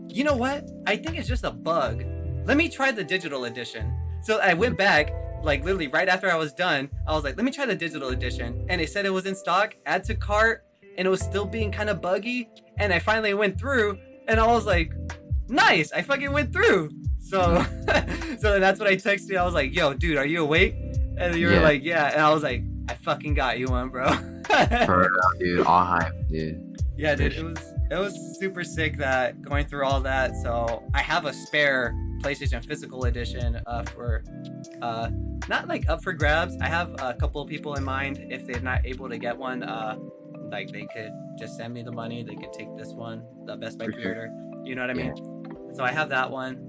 You know what? I think it's just a bug. Let me try the digital edition. So I went back, like literally right after I was done, I was like, let me try the digital edition. And it said it was in stock, add to cart, and it was still being kind of buggy. And I finally went through, and I was like, nice, I fucking went through. So so that's what I texted you. I was like, yo, dude, are you awake? And you were like, yeah. And I was like, I fucking got you one, bro. For real, dude, all hype, dude. Yeah, dude, it was super sick that going through all that. So I have a spare PlayStation physical edition for not like up for grabs. I have a couple of people in mind. If they're not able to get one, like they could just send me the money. They could take this one, the Best Buy pre-order. You know what I mean? So I have that one.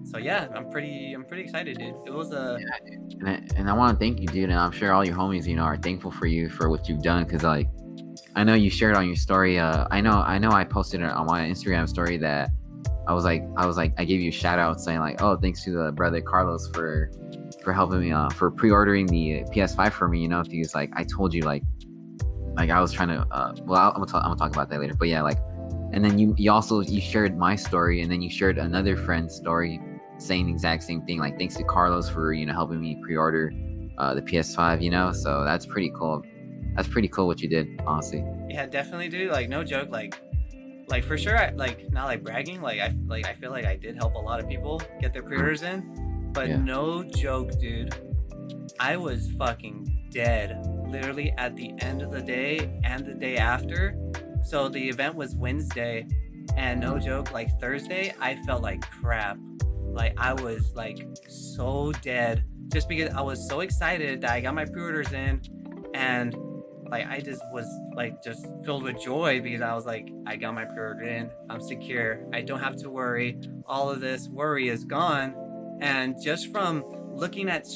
So yeah, I'm pretty excited, dude. It was and I want to thank you, dude, and I'm sure all your homies, you know, are thankful for you for what you've done, because like I know you shared on your story. I know I posted it on my Instagram story that I was like I gave you a shout out saying like, oh, thanks to the brother Carlos for helping me for pre-ordering the PS5 for me, you know, because like I told you like I was trying to I'm gonna talk about that later, but yeah, like. And then you also shared my story, and then you shared another friend's story saying the exact same thing, like thanks to Carlos for, you know, helping me pre-order the PS5, you know. So that's pretty cool. That's pretty cool what you did, honestly. Yeah, definitely, dude. Like no joke, like for sure, like not like bragging, I feel like I did help a lot of people get their pre-orders in, but no joke, dude. I was fucking dead literally at the end of the day and the day after. So the event was Wednesday, and no joke, like Thursday, I felt like crap. Like I was like so dead, just because I was so excited that I got my pre-orders in, and like I just was like just filled with joy because I was like, I got my pre-order in, I'm secure, I don't have to worry, all of this worry is gone. And just from looking at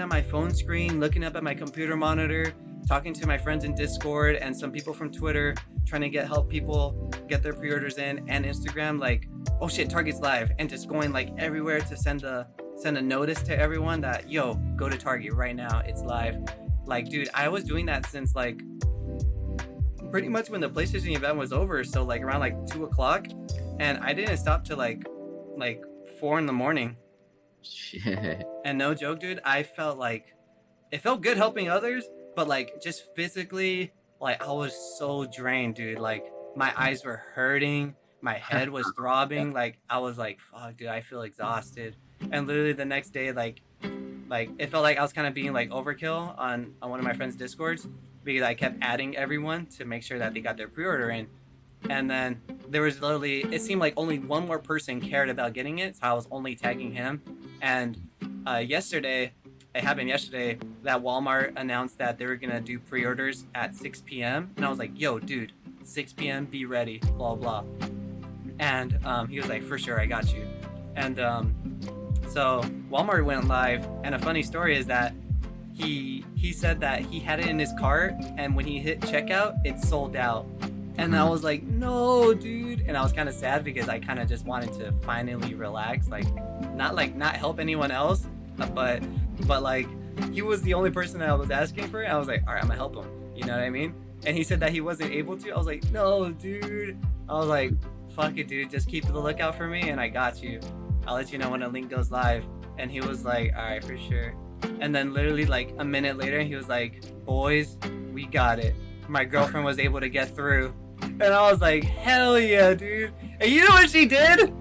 my phone screen, looking up at my computer monitor, talking to my friends in Discord and some people from Twitter, trying to help people get their pre-orders in, and Instagram, like, oh shit, Target's live, and just going like everywhere to send a notice to everyone that, yo, go to Target right now, it's live. Like, dude, I was doing that since like pretty much when the PlayStation event was over, so like around like 2 o'clock, and I didn't stop till like 4 in the morning. Shit. And no joke, dude, I felt like it felt good helping others, but like just physically, like I was so drained, dude. Like my eyes were hurting, my head was throbbing, like I was like, fuck, dude, I feel exhausted. And literally the next day, like it felt like I was kind of being like overkill on one of my friends' Discords, because I kept adding everyone to make sure that they got their pre-order in. And then there was literally, it seemed like only one more person cared about getting it, so I was only tagging him. And yesterday, it happened yesterday, that Walmart announced that they were gonna do pre-orders at 6 p.m. And I was like, yo, dude, 6 p.m, be ready, blah, blah. And he was like, for sure, I got you. And so Walmart went live, and a funny story is that he said that he had it in his cart, and when he hit checkout, it sold out. And I was like, no, dude. And I was kind of sad because I kind of just wanted to finally relax, like not help anyone else, but like he was the only person that I was asking for it. I was like, all right, I'm gonna help him. You know what I mean? And he said that he wasn't able to. I was like, no, dude. I was like, fuck it, dude. Just keep the lookout for me, and I got you. I'll let you know when a link goes live. And he was like, all right, for sure. And then literally like a minute later, he was like, boys, we got it. My girlfriend was able to get through. And I was like, hell yeah, dude. And you know what she did?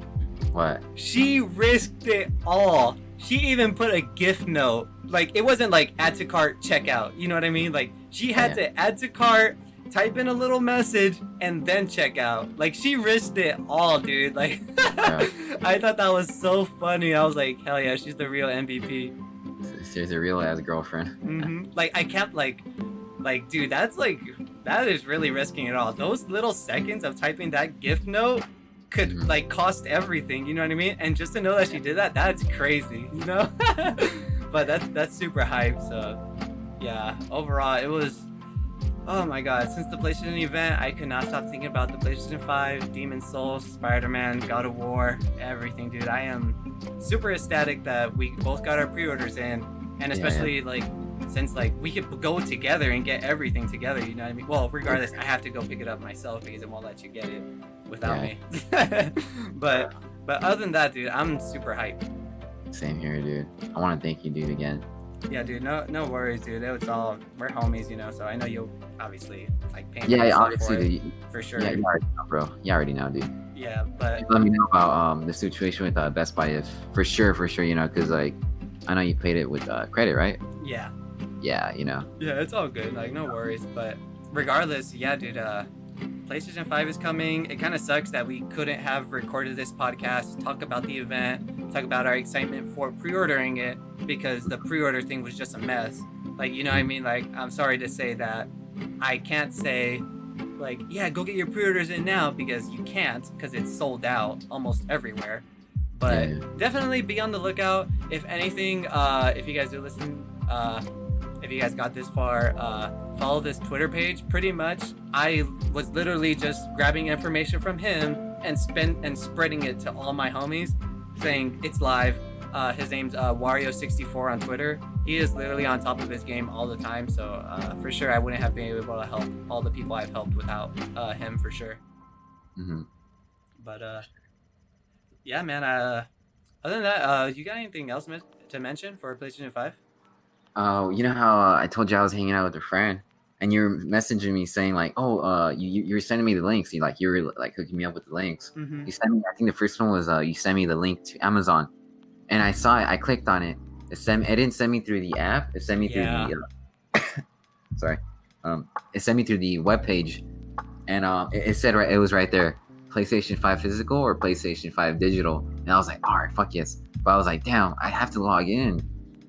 What? She risked it all. She even put a gift note. Like, it wasn't like add to cart, checkout. You know what I mean? Like, she had to add to cart, type in a little message, and then check out. Like, she risked it all, dude. Like, I thought that was so funny. I was like, hell yeah, she's the real MVP. She's a real ass girlfriend. Mm-hmm. Like, I kept like, dude, that is really risking it all. Those little seconds of typing that gift note could like cost everything, you know what I mean? And just to know that she did that, that's crazy, you know? But that's super hype. So yeah, overall it was, oh my god, since the PlayStation event, I could not stop thinking about the PlayStation 5, Demon's Souls, Spider-Man, God of War, everything, dude. I am super ecstatic that we both got our pre-orders in, and especially like since like we could go together and get everything together, you know what I mean? Well, regardless, I have to go pick it up myself because it won't let you get it without me. but other than that, dude, I'm super hyped. Same here, dude. I want to thank you, dude, again. Yeah, dude, no worries, dude. It was all, we're homies, you know, so I know you'll obviously like pay me obviously, for sure. Yeah, you already know, bro. You already know, dude. Yeah, but let me know about the situation with Best Buy, if for sure, you know, because like I know you paid it with credit, right? Yeah, you know. Yeah, it's all good, like no worries. But regardless, yeah, dude, PlayStation 5 is coming. It kind of sucks that we couldn't have recorded this podcast, talk about the event, talk about our excitement for pre-ordering it, because the pre-order thing was just a mess. Like, you know what I mean? Like, I'm sorry to say that I can't say like, yeah, go get your pre-orders in now, because you can't, because it's sold out almost everywhere. But definitely be on the lookout. If anything, if you guys do listen, if you guys got this far, follow this Twitter page. Pretty much, I was literally just grabbing information from him and spreading it to all my homies, saying it's live. His name's Wario64 on Twitter. He is literally on top of his game all the time. So for sure, I wouldn't have been able to help all the people I've helped without him, for sure. But yeah, man. Other than that, you got anything else to mention for PlayStation 5? Oh, you know how I told you I was hanging out with a friend, and you're messaging me saying like, oh, you're sending me the links. You were like hooking me up with the links. You sent me. I think the first one was you sent me the link to Amazon, and I saw it. I clicked on it. It didn't send me through the app. It sent me through the sorry. It sent me through the webpage, and it said it was right there, PlayStation 5 physical or PlayStation 5 digital. And I was like, all right, fuck yes. But I was like, damn, I have to log in.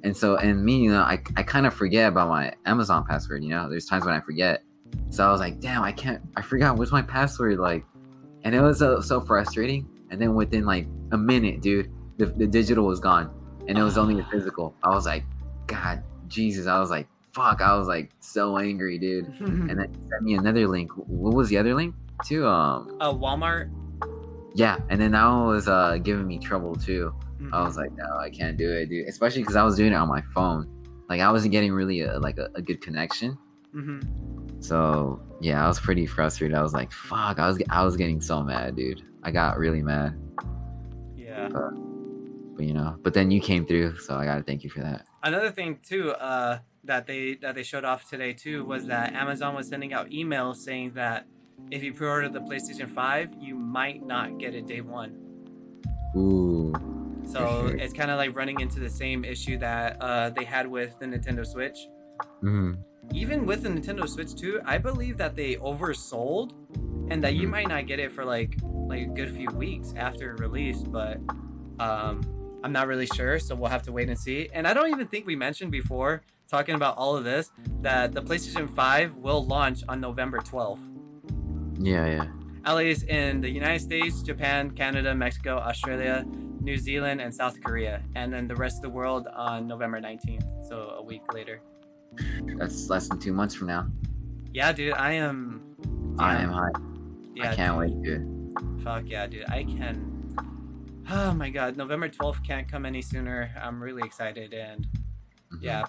And so, and me, you know, I kind of forget about my Amazon password, you know, there's times when I forget. So I was like, damn, I forgot what's my password, like, and it was so frustrating. And then within like a minute, dude, the digital was gone, and it was only the physical. I was like, God, Jesus, I was like, fuck, I was like so angry, dude. And then he sent me another link. What was the other link? too. Walmart. Yeah, and then that one was giving me trouble too. Mm-hmm. I was like, no, I can't do it, dude. Especially because I was doing it on my phone. Like I wasn't getting really a good connection. Mm-hmm. So yeah, I was pretty frustrated. I was like, fuck. I was getting so mad, dude. I got really mad. Yeah. But you know, but then you came through, so I gotta thank you for that. Another thing too, that they showed off today too was that Amazon was sending out emails saying that if you pre-order the PlayStation 5, you might not get it day one. Ooh. So it's kind of like running into the same issue that they had with the Nintendo Switch. Mm-hmm. Even with the Nintendo Switch 2, I believe that they oversold, and that you might not get it for like a good few weeks after release. But I'm not really sure, so we'll have to wait and see. And I don't even think we mentioned before talking about all of this that the PlayStation 5 will launch on November 12th. Yeah. At least in the United States, Japan, Canada, Mexico, Australia, New Zealand, and South Korea. And then the rest of the world on November 19th, so a week later. That's less than 2 months from now. Yeah, dude, I am hyped. Yeah, I can't dude. wait, dude. Fuck yeah, dude. I can. Oh my god, November 12th can't come any sooner. I'm really excited. And yeah,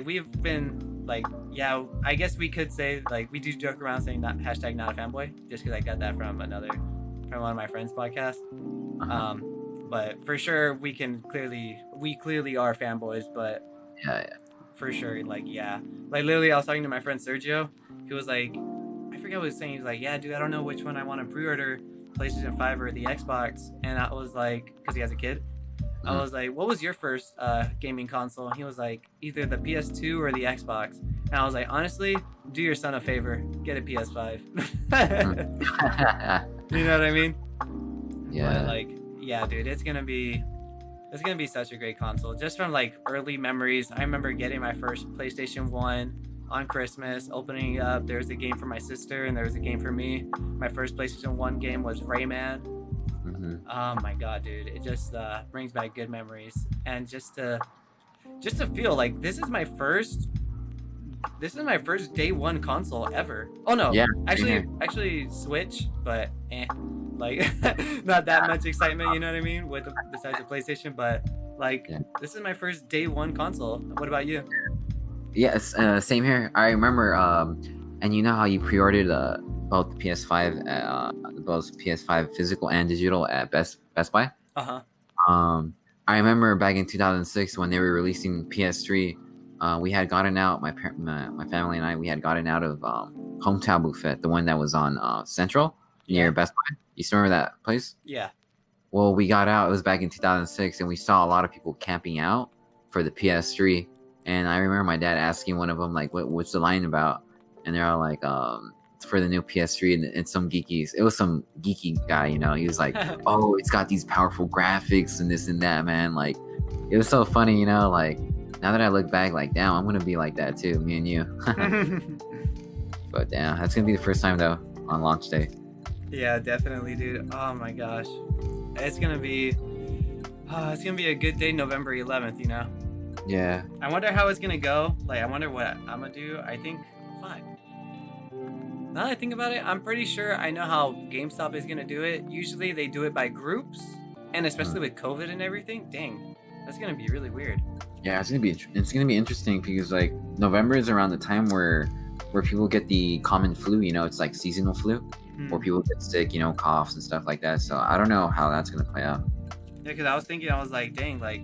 we've been like, yeah, I guess we could say, like, we do joke around saying not a fanboy, just because I got that from one of my friends' podcasts. But for sure we clearly are fanboys, but yeah, for sure, like, yeah, like literally I was talking to my friend Sergio. He was like, I forget what he was saying. He was like, yeah, dude, I don't know which one I want to pre-order, PlayStation 5 or the Xbox. And I was like, because he has a kid, I was like, what was your first gaming console? And he was like, either the PS2 or the Xbox. And I was like, honestly, do your son a favor, get a PS5. You know what I mean? Yeah. But like, yeah, dude, it's gonna be such a great console. Just from like early memories, I remember getting my first PlayStation 1 on Christmas, opening it up. There was a game for my sister and there was a game for me. My first PlayStation 1 game was Rayman. Oh my god, dude, it just brings back good memories. And just to feel like this is my first day one console ever. Oh no, yeah, actually Switch, but like not that much excitement, you know what I mean, with besides the PlayStation. But like, this is my first day one console. What about you? Yes, same here. I remember, and you know how you pre-ordered both PS5, both PS5 physical and digital at Best Buy. I remember back in 2006 when they were releasing PS3. We had gotten out. My family and I, we had gotten out of Hometown Buffet, the one that was on Central near Best Buy. You still remember that place? Yeah. Well, we got out. It was back in 2006, and we saw a lot of people camping out for the PS3. And I remember my dad asking one of them, like, what's the line about? And they're all like, it's for the new PS3. And some geekies, it was some geeky guy, you know. He was like, oh, it's got these powerful graphics and this and that, man. Like, it was so funny, you know. Like, now that I look back, like, damn, I'm gonna be like that too, me and you. But damn, that's gonna be the first time though on launch day. Yeah, definitely, dude. Oh my gosh, it's gonna be a good day, November 11th. You know. Yeah. I wonder how it's gonna go. Like, I wonder what I'm gonna do. I think, fuck. Now that I think about it, I'm pretty sure I know how GameStop is gonna do it. Usually they do it by groups, and especially with COVID and everything. Dang, that's gonna be really weird. Yeah, it's gonna be interesting because like November is around the time where people get the common flu. You know, it's like seasonal flu, where people get sick. You know, coughs and stuff like that. So I don't know how that's gonna play out. Yeah, because I was like, dang, like,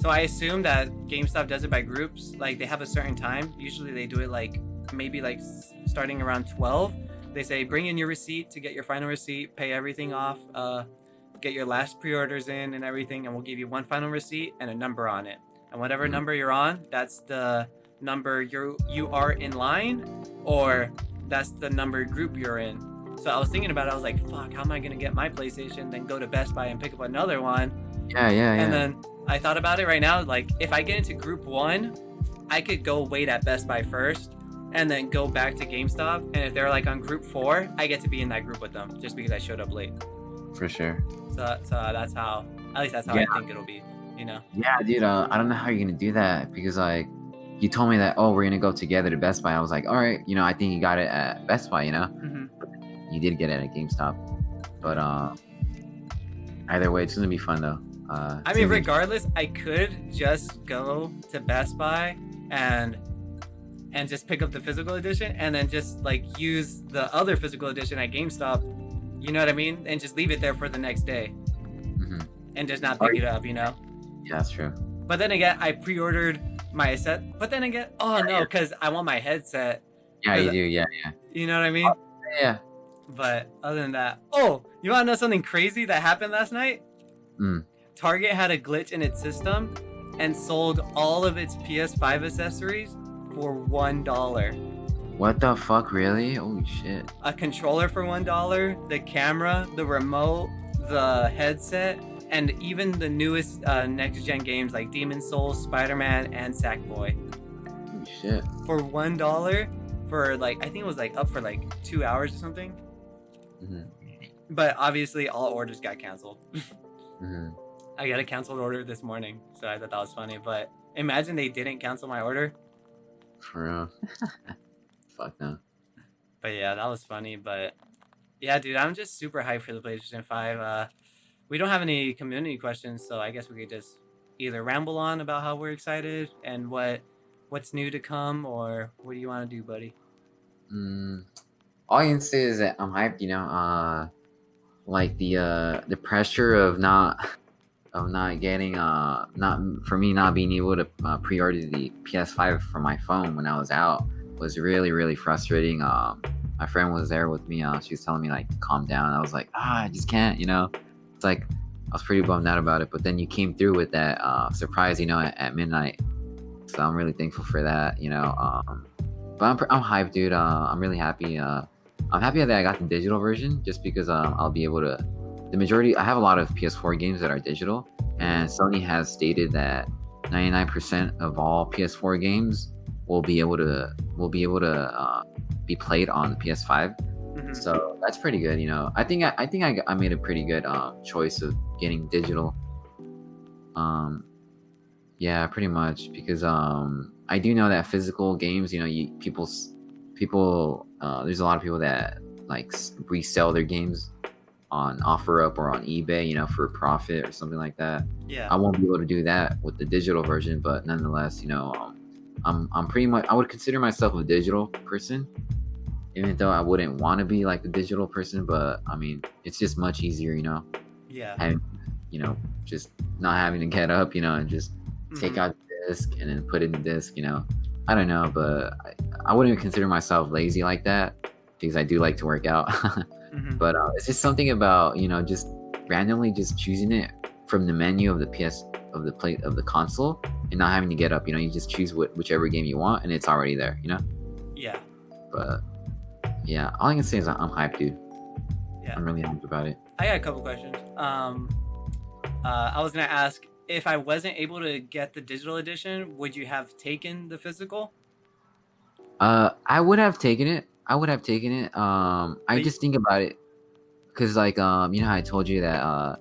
so I assume that GameStop does it by groups. Like, they have a certain time. Usually they do it like maybe like starting around 12. They say bring in your receipt to get your final receipt, pay everything off, get your last pre-orders in and everything, and we'll give you one final receipt and a number on it. And whatever number you're on, that's the number you are in line, or that's the number group you're in. So I was thinking about it. I was like, fuck, how am I gonna get my PlayStation, then go to Best Buy and pick up another one? Yeah. And then I thought about it right now. Like, if I get into group 1, I could go wait at Best Buy first and then go back to GameStop. And if they're like on group 4, I get to be in that group with them just because I showed up late. For sure. So that's how, at least that's how I think it'll be, you know? Yeah, dude. I don't know how you're gonna do that because like he told me that, oh, we're gonna go together to Best Buy. I was like, all right, I think you got it at Best Buy, You did get it at GameStop, but either way, it's gonna be fun though. I mean, regardless, I could just go to Best Buy and just pick up the physical edition, and then just like use the other physical edition at GameStop. You know what I mean? And just leave it there for the next day, and just not pick it up. Yeah, that's true. But then again, I pre-ordered my set. But then again, oh no, because I want my headset. Yeah, you do. Yeah. You know what I mean? Yeah. But other than that, oh, you want to know something crazy that happened last night? Target had a glitch in its system and sold all of its PS5 accessories for $1. What the fuck, really? Holy shit. A controller for $1, the camera, the remote, the headset, and even the newest next-gen games like Demon's Souls, Spider-Man, and Sackboy. Holy shit. For $1 for like, I think it was like up for like 2 hours or something. But obviously all orders got canceled. I got a canceled order this morning, so I thought that was funny. But imagine they didn't cancel my order. For real. Fuck no. But yeah, that was funny. But yeah, dude, I'm just super hyped for the PlayStation 5. We don't have any community questions, so I guess we could just either ramble on about how we're excited and what's new to come, or what do you want to do, buddy? All I can say is that I'm hyped, like the pressure of not getting not being able to pre-order the PS5 for my phone when I was out was really, really frustrating. My friend was there with me. She was telling me like to calm down. I was like, I just can't, It's like I was pretty bummed out about it, but then you came through with that surprise, at midnight. So I'm really thankful for that, But I'm hyped, dude. I'm really happy. I'm happy that I got the digital version just because I'll be able to. I have a lot of PS4 games that are digital, and Sony has stated that 99% of all PS4 games will be able to be played on the PS5. So that's pretty good, I think I made a pretty good choice of getting digital. Yeah, pretty much, because I do know that physical games, people there's a lot of people that like resell their games on OfferUp or on eBay, for profit or something like that. Yeah. I won't be able to do that with the digital version, but nonetheless, I'm pretty much, I would consider myself a digital person, even though I wouldn't want to be like a digital person, but I mean, it's just much easier, Yeah. And, just not having to get up, and just take out the disc and then put in the disc, I don't know, but I wouldn't consider myself lazy like that because I do like to work out. But it's just something about, just randomly just choosing it from the menu of the of the console and not having to get up. You just choose whichever game you want and it's already there. Yeah. But yeah, all I can say is I'm hyped, dude. Yeah. I'm really hyped about it. I got a couple questions. I was gonna ask, if I wasn't able to get the digital edition, would you have taken the physical? I would have taken it. I just think about it because like how I told you that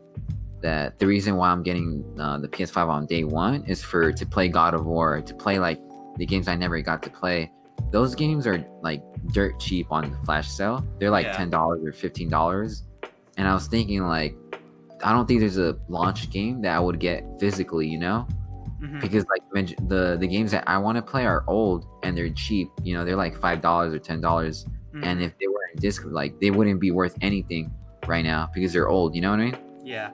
that the reason why I'm getting the PS5 on day one is to play God of War, to play like the games I never got to play. Those games are like dirt cheap on the flash sale. They're like $10 or $15, and I was thinking like, I don't think there's a launch game that I would get physically, because like the games that I want to play are old and they're cheap. They're like $5 or $10, and if they were in disc, like they wouldn't be worth anything right now because they're old. You know what I mean? Yeah.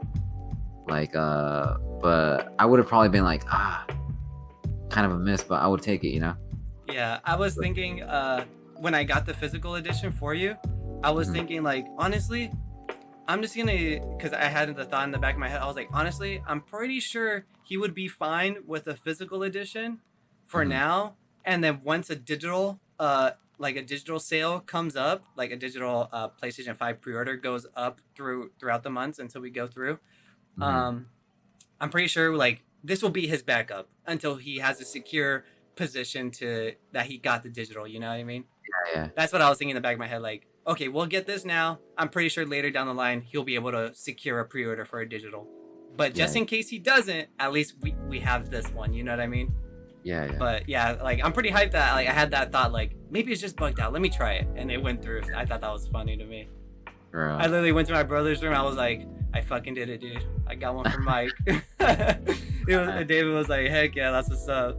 Like but I would have probably been like kind of a miss, but I would take it. Yeah, I was thinking when I got the physical edition for you, I was thinking like, honestly, I'm just gonna, because I had the thought in the back of my head, I was like, honestly, I'm pretty sure he would be fine with a physical edition for now, and then once a digital like a digital sale comes up, like a digital PlayStation 5 pre-order goes up throughout the months until we go through, I'm pretty sure like this will be his backup until he has a secure position that he got the digital, you know what I mean? Yeah. That's what I was thinking in the back of my head, like, okay, we'll get this now. I'm pretty sure later down the line, he'll be able to secure a pre-order for a digital. But just in case he doesn't, at least we have this one. You know what I mean? Yeah, yeah. But yeah, like I'm pretty hyped that like I had that thought like maybe it's just bugged out. Let me try it, and it went through. I thought that was funny to me. I Bro. literally went to my brother's room. I was like, I fucking did it, dude. I got one from Mike. David was like, heck yeah, that's what's up.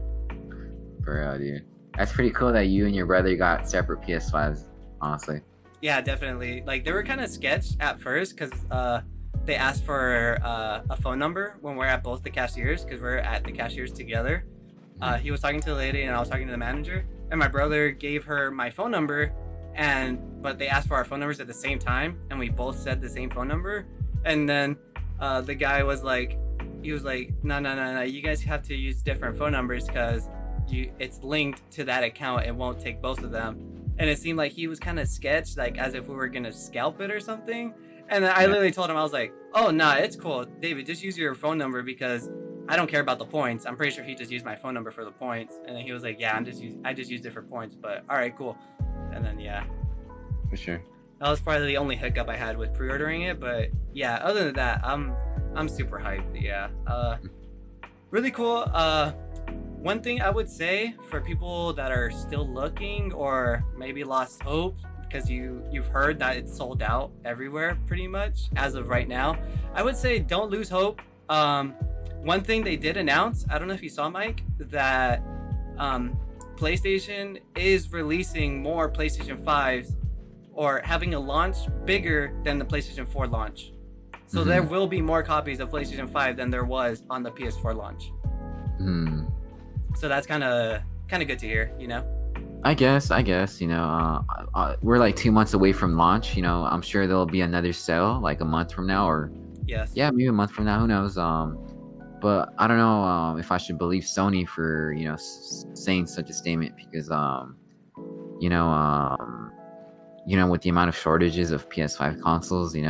Bro, dude. That's pretty cool that you and your brother got separate PS5s, honestly. Yeah, definitely. Like they were kind of sketched at first because they asked for a phone number when we're at both the cashiers because we're at the cashiers together. He was talking to the lady and I was talking to the manager, and my brother gave her my phone number, but they asked for our phone numbers at the same time, and we both said the same phone number. And then the guy was like, no, you guys have to use different phone numbers because it's linked to that account. It won't take both of them. And it seemed like he was kind of sketched, like as if we were gonna scalp it or something. And then I literally told him, I was like, oh nah, it's cool, David, just use your phone number because I don't care about the points. I'm pretty sure he just used my phone number for the points. And then he was like, yeah, I just used it for points, but all right, cool. And then yeah, For sure. that was probably the only hiccup I had with pre-ordering it. But yeah, other than that, I'm super hyped. Yeah, really cool. One thing I would say for people that are still looking or maybe lost hope because you've heard that it's sold out everywhere pretty much as of right now, I would say don't lose hope. One thing they did announce, I don't know if you saw, Mike, that PlayStation is releasing more PlayStation 5s or having a launch bigger than the PlayStation 4 launch. So there will be more copies of PlayStation 5 than there was on the PS4 launch. So that's kind of good to hear, you know? I guess, we're like 2 months away from launch. I'm sure there'll be another sale like a month from now, or Yes. yeah, maybe a month from now. Who knows? But I don't know if I should believe Sony for saying such a statement because with the amount of shortages of PS5 consoles, I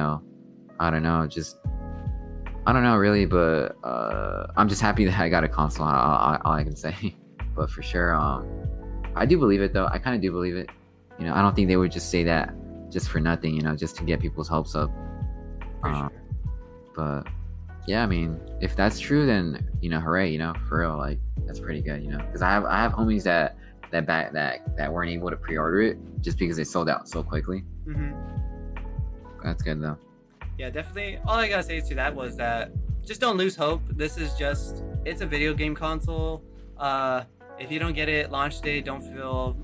don't know, I don't know really, but I'm just happy that I got a console. All I can say, but for sure, I do believe it though. I kind of do believe it. I don't think they would just say that just for nothing. Just to get people's hopes up. For sure. But yeah, I mean, if that's true, then hooray! For real, like that's pretty good. Because I have homies that weren't able to pre-order it just because it sold out so quickly. That's good though. Yeah, definitely. All I gotta say to that was that just don't lose hope. This is it's a video game console. If you don't get it launch day, don't feel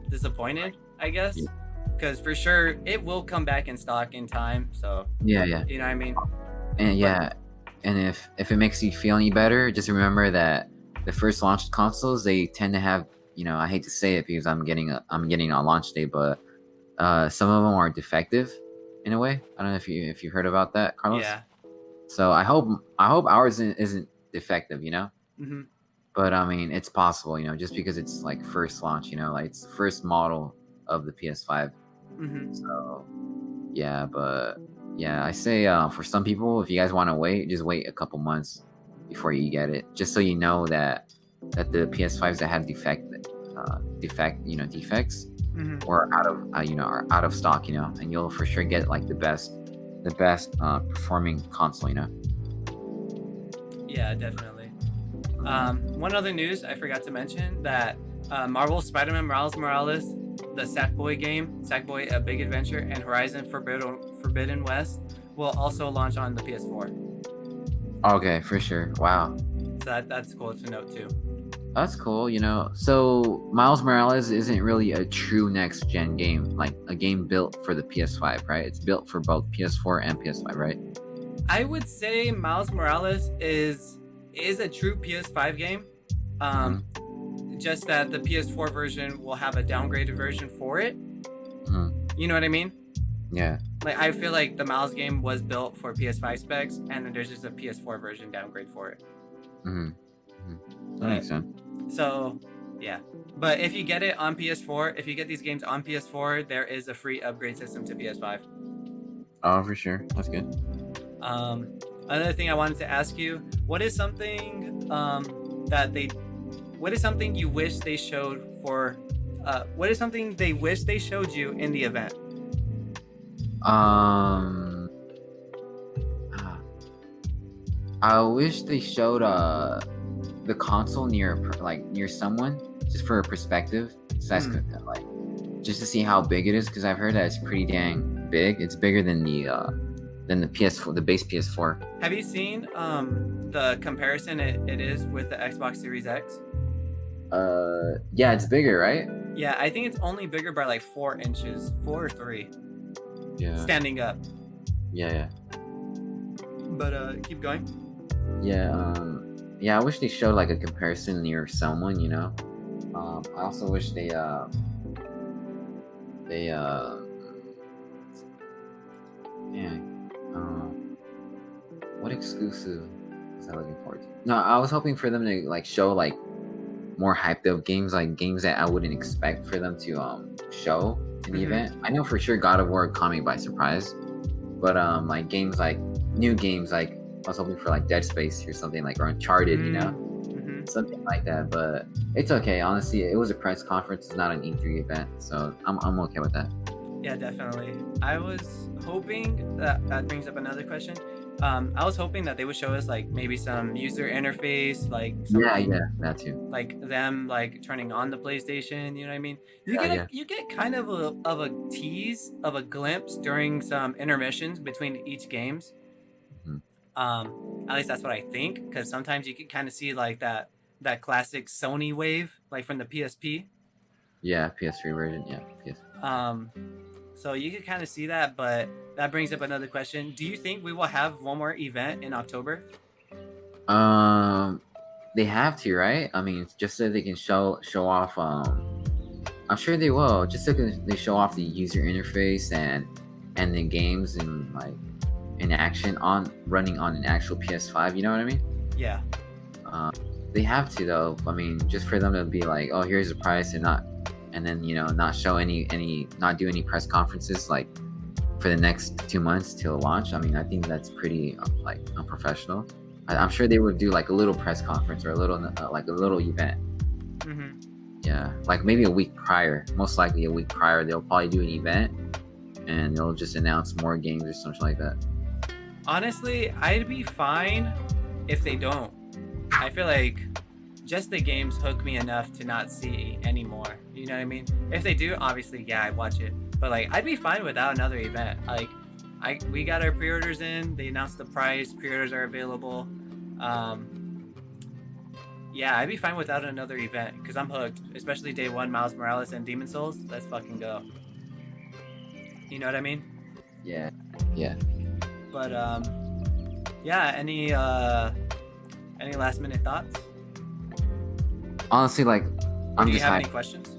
disappointed, I guess. Because for sure it will come back in stock in time. So yeah. You know what I mean? And yeah, and if it makes you feel any better, just remember that the first launch consoles, they tend to have, I hate to say it because I'm getting a launch day, but some of them are defective in a way. I don't know if you heard about that, Carlos. Yeah. So I hope ours isn't defective, Mm-hmm. But I mean, it's possible, just because it's like first launch, like it's first model of the PS5. Mm-hmm. So yeah, but yeah, I say for some people, if you guys want to wait, just wait a couple months before you get it, just so you know that the PS5s that have defects, Mm-hmm. or are out of stock, and you'll for sure get like the best performing console, Yeah, definitely. One other news I forgot to mention that Marvel Spider-Man Miles Morales, the Sackboy: A Big Adventure, and Horizon Forbidden West will also launch on the PS4. Okay, for sure. Wow. So that's cool to note too. That's cool, So Miles Morales isn't really a true next gen game, like a game built for the PS5, right? It's built for both PS4 and PS5, right? I would say Miles Morales is a true PS5 game. Just that the PS4 version will have a downgraded version for it. You know what I mean? Yeah. Like I feel like the Miles game was built for PS5 specs, and then there's just a PS4 version downgrade for it. That makes sense. So, yeah. But if you get it on PS4, if you get these games on PS4, there is a free upgrade system to PS5. Oh, for sure. That's good. Another thing I wanted to ask you, what is something you wish they showed what is something they wish they showed you in the event? I wish they showed the console near someone just for a perspective. So that's Hmm. like just to see how big it is because I've heard that it's pretty dang big. It's bigger than the PS4, the base PS4. Have you seen the comparison it is with the Xbox Series X? Yeah, it's bigger, right? Yeah, I think it's only bigger by like 4 inches, 4 or 3, Yeah. standing up. Yeah. But keep going. Yeah. Yeah. I wish they showed like a comparison near someone. You know. I also wish they man, what exclusive was I looking forward to? No, I was hoping for them to like show like more hyped up games, like games that I wouldn't expect for them to show in the event. I know for sure God of War caught me by surprise, but like games like new games like I was hoping for like Dead Space or something like or Uncharted, you know, something like that. But it's okay. Honestly, it was a press conference. It's not an E3 event, so I'm okay with that. Yeah, definitely. I was hoping that brings up another question. I was hoping that they would show us like maybe some user interface, like something, Yeah, that too. like them like turning on the PlayStation. You know what I mean? Yeah. You get kind of a tease of a glimpse during some intermissions between each games. Mhm. At least that's what I think, because sometimes you can kind of see like that classic Sony wave, like from the PSP. Yeah, PS3 version. Yeah, PS. So you can kind of see that, but that brings up another question. Do you think we will have one more event in October? They have to, right? I mean, just so they can show off. I'm sure they will. Just so they show off the user interface and the games and like in action on running on an actual PS5. You know what I mean? Yeah. They have to though. I mean, just for them to be like, oh, here's the price, and then not show not do any press conferences like for the next 2 months till launch. I mean, I think that's pretty like unprofessional. I'm sure they would do like a little press conference or a little like a little event. Yeah, like maybe a week prior. Most likely a week prior, they'll probably do an event and they'll just announce more games or something like that. Honestly, I'd be fine if they don't. I feel like just the games hook me enough to not see anymore. You know what I mean? If they do, obviously, yeah, I'd watch it. But like, I'd be fine without another event. Like, we got our pre-orders in. They announced the price. Pre-orders are available. Yeah, I'd be fine without another event because I'm hooked. Especially day one, Miles Morales and Demon Souls. Let's fucking go. You know what I mean? Yeah. But yeah. Any last minute thoughts? Honestly, like, Do you have any questions?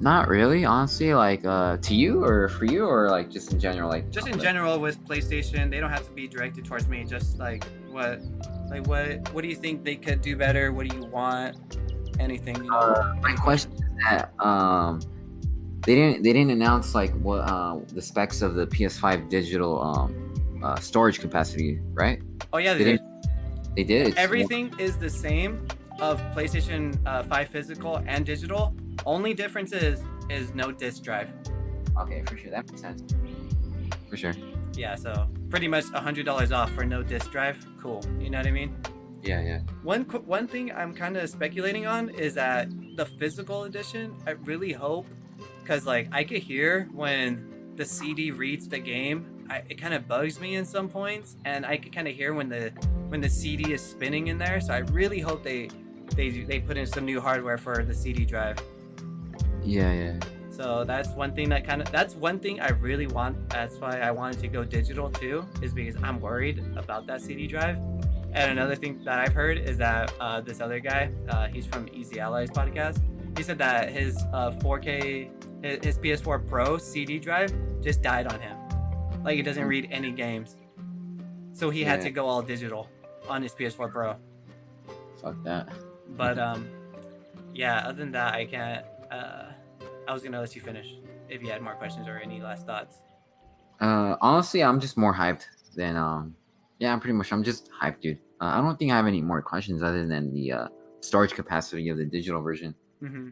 Not really. Honestly, like, to you or for you or like just in general, like. Just in general with PlayStation, they don't have to be directed towards me. Just like what do you think they could do better? What do you want? Anything, you know? My question is that they didn't announce like what the specs of the PS5 digital storage capacity, right? Oh yeah, they did. They did. Everything is the same of PlayStation 5 physical and digital. Only difference is no disc drive. Okay, for sure. That makes sense. For sure. Yeah, so pretty much $100 off for no disc drive. Cool. You know what I mean? Yeah. One thing I'm kind of speculating on is that the physical edition, I really hope, because like I could hear when the CD reads the game, it kind of bugs me in some points, and I could kind of hear when the CD is spinning in there. So I really hope they put in some new hardware for the CD drive. Yeah. So that's one thing I really want. That's why I wanted to go digital too, is because I'm worried about that CD drive. And another thing that I've heard is that this other guy, he's from Easy Allies podcast. He said that his 4K, his PS4 Pro CD drive just died on him. Like it doesn't read any games. So he had to go all digital on his PS4 Pro. Fuck that. But yeah, other than that, I can't. I was gonna let you finish if you had more questions or any last thoughts. Honestly, I'm just more hyped than yeah, I'm just hyped, dude. I don't think I have any more questions other than the storage capacity of the digital version. Mm-hmm.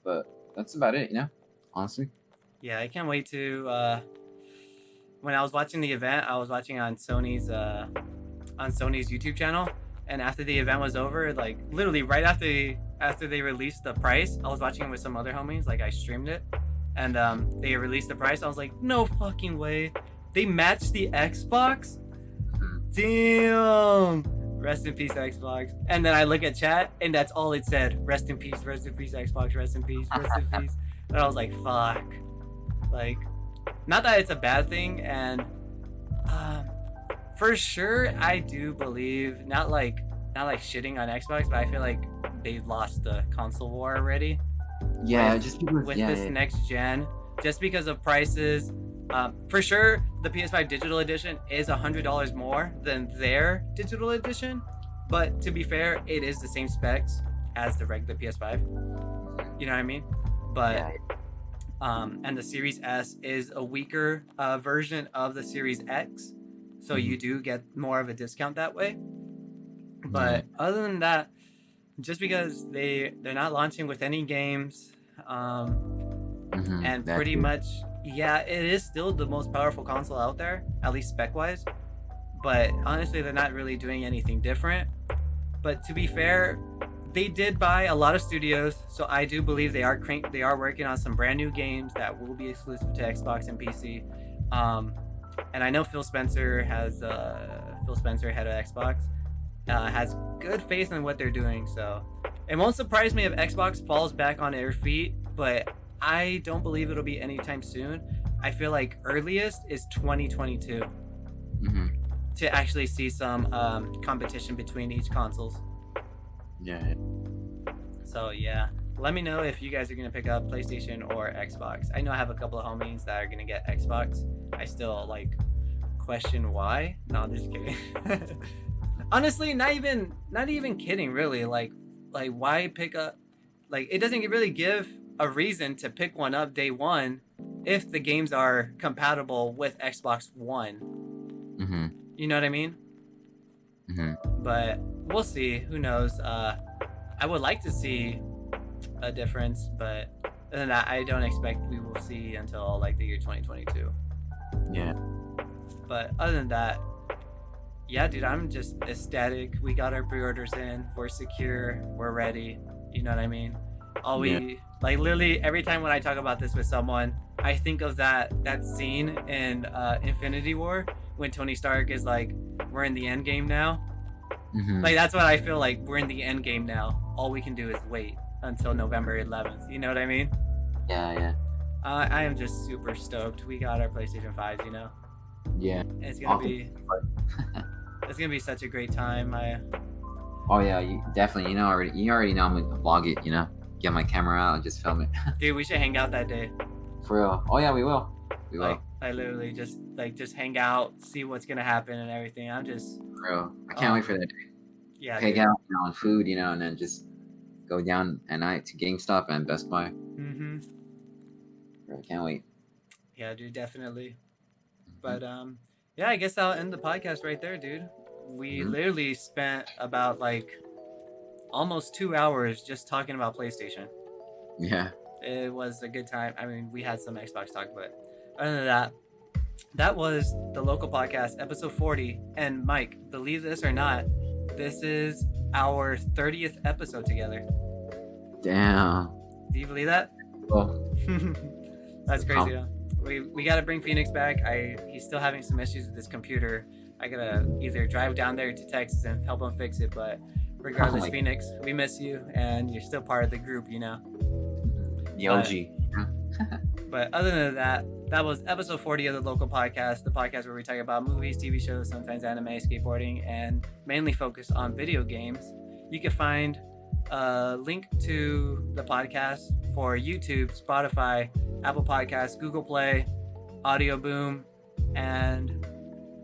But that's about it, honestly. Yeah, I can't wait to when I was watching the event, I was watching on Sony's YouTube channel, and after the event was over, like literally right after they released the price, I was watching it with some other homies. Like I streamed it, and they released the price. I was like, no fucking way, they matched the Xbox. Damn. Rest in peace, Xbox. And then I look at chat, and that's all it said. Rest in peace, Xbox, rest in peace, rest in peace. And I was like, fuck. Like, not that it's a bad thing, and for sure, I do believe, not like shitting on Xbox, but I feel like they lost the console war already. Yeah, with, just because with this next gen, just because of prices. For sure, the PS5 digital edition is $100 more than their digital edition, but to be fair, it is the same specs as the regular PS5. You know what I mean? But and the Series S is a weaker version of the Series X, so you do get more of a discount that way. But other than that, just because they're not launching with any games, and pretty much, yeah, it is still the most powerful console out there, at least spec wise. But honestly, they're not really doing anything different. But to be fair, they did buy a lot of studios, so I do believe they are working on some brand new games that will be exclusive to Xbox and PC. And I know Phil Spencer, head of Xbox, has good faith in what they're doing. So it won't surprise me if Xbox falls back on their feet, but I don't believe it'll be anytime soon. I feel like earliest is 2022 to actually see some competition between each consoles. Yeah. So yeah, let me know if you guys are gonna pick up PlayStation or Xbox. I know I have a couple of homies that are gonna get Xbox. I still like question why. No, I'm just kidding. Honestly, not even kidding. Really, like why pick up? Like it doesn't really give a reason to pick one up day one if the games are compatible with Xbox One. You know what I mean? But we'll see. Who knows? I would like to see a difference, but other than that, I don't expect we will see until like the year 2022. Yeah. But other than that, yeah, dude, I'm just ecstatic. We got our pre-orders in. We're secure. We're ready. You know what I mean? Like literally every time when I talk about this with someone, I think of that scene in Infinity War when Tony Stark is like, "We're in the end game now." Like that's what I feel like. We're in the end game now. All we can do is wait until November 11th. You know what I mean? Yeah. I am just super stoked. We got our PlayStation 5s. You know? Yeah. It's gonna be. It's gonna be such a great time. Oh yeah, you definitely. You already know I'm gonna vlog it. You know, get my camera out and just film it. Dude, we should hang out that day. For real. Oh yeah, we will. We will. I literally just hang out, see what's gonna happen and everything. I'm just. For real. I can't wait for that day. Yeah. Pick out on food, and then just go down at night to GameStop and Best Buy. I can't wait. Yeah, dude, definitely. But yeah, I guess I'll end the podcast right there, dude. We literally spent about like almost 2 hours just talking about PlayStation. Yeah. It was a good time. I mean, we had some Xbox talk, but other than that, that was the local podcast, episode 40. And Mike, believe this or not, this is our 30th episode together. Damn. Do you believe that? Well, that's crazy. Huh? We gotta bring Phoenix back. He's still having some issues with his computer. I gotta either drive down there to Texas and help him fix it. But regardless, Phoenix, we miss you, and you're still part of the group, you know. The OG. But other than that, that was episode 40 of the local podcast, the podcast where we talk about movies, TV shows, sometimes anime, skateboarding, and mainly focus on video games. You can find a link to the podcast for YouTube, Spotify, Apple Podcasts, Google Play, Audioboom, and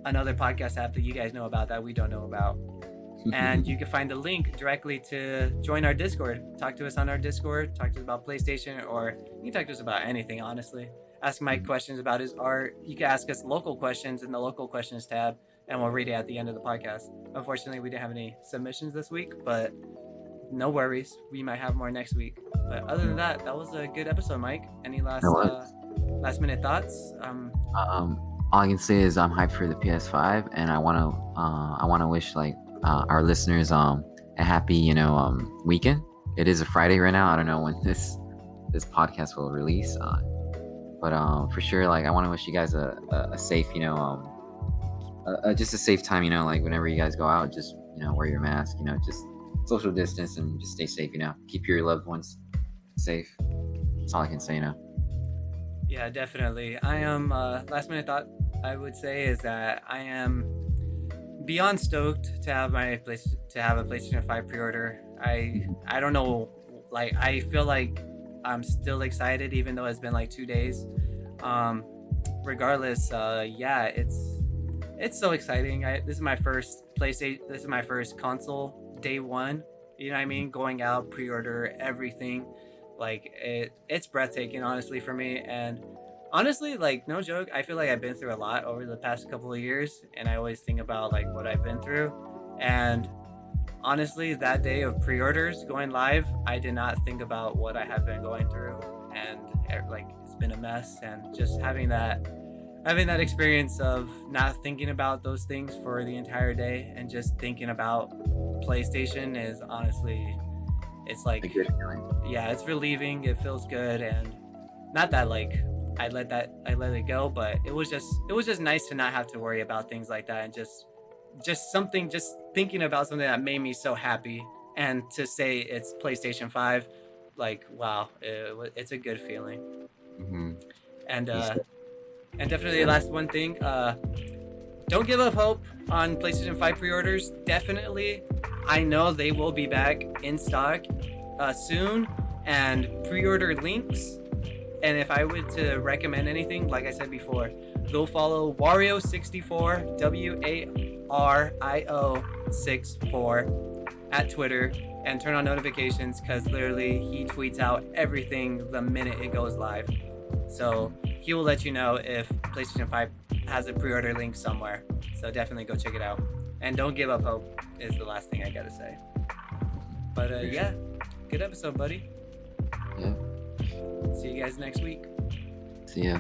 another podcast app that you guys know about that we don't know about. And you can find the link directly to join our Discord. Talk to us on our Discord. Talk to us about PlayStation, or you can talk to us about anything, honestly. Ask Mike questions about his art. You can ask us local questions in the local questions tab, and we'll read it at the end of the podcast. Unfortunately, we didn't have any submissions this week, but no worries. We might have more next week. But other than that, that was a good episode, Mike. Any last minute thoughts? all I can say is I'm hyped for the PS5, and I wanna wish like our listeners a happy weekend. It is a Friday right now. I don't know when this podcast will release, but for sure, like I want to wish you guys a safe just a safe time. Like whenever you guys go out, just wear your mask. Just social distance and just stay safe. Keep your loved ones safe. That's all I can say. Yeah, definitely. I am. Last minute thought I would say is that I am beyond stoked to have a PlayStation 5 pre-order. I don't know, like I feel like I'm still excited even though it's been like 2 days. Regardless, yeah, it's so exciting. This is my first PlayStation. This is my first console day one. You know what I mean? Going out, pre-order everything, like it's breathtaking, honestly, for me. And honestly, like no joke, I feel like I've been through a lot over the past couple of years, and I always think about like what I've been through. And honestly, that day of pre-orders going live, I did not think about what I have been going through, and like it's been a mess. And just having that experience of not thinking about those things for the entire day and just thinking about PlayStation is honestly, it's like, A good feeling. yeah, it's relieving. It feels good. And not that like I let it go, but it was just nice to not have to worry about things like that, and just thinking about something that made me so happy, and to say it's PlayStation 5, like wow, it's a good feeling. Mm-hmm. And Yes. and definitely last one thing, don't give up hope on PlayStation 5 pre-orders. Definitely, I know they will be back in stock soon, and pre-order links. And if I were to recommend anything, like I said before, go follow Wario64, WARIO64 at Twitter, and turn on notifications, because literally he tweets out everything the minute it goes live. So he will let you know if PlayStation 5 has a pre-order link somewhere. So definitely go check it out. And don't give up hope is the last thing I gotta say. But yeah, good episode, buddy. Yeah. See you guys next week. See ya.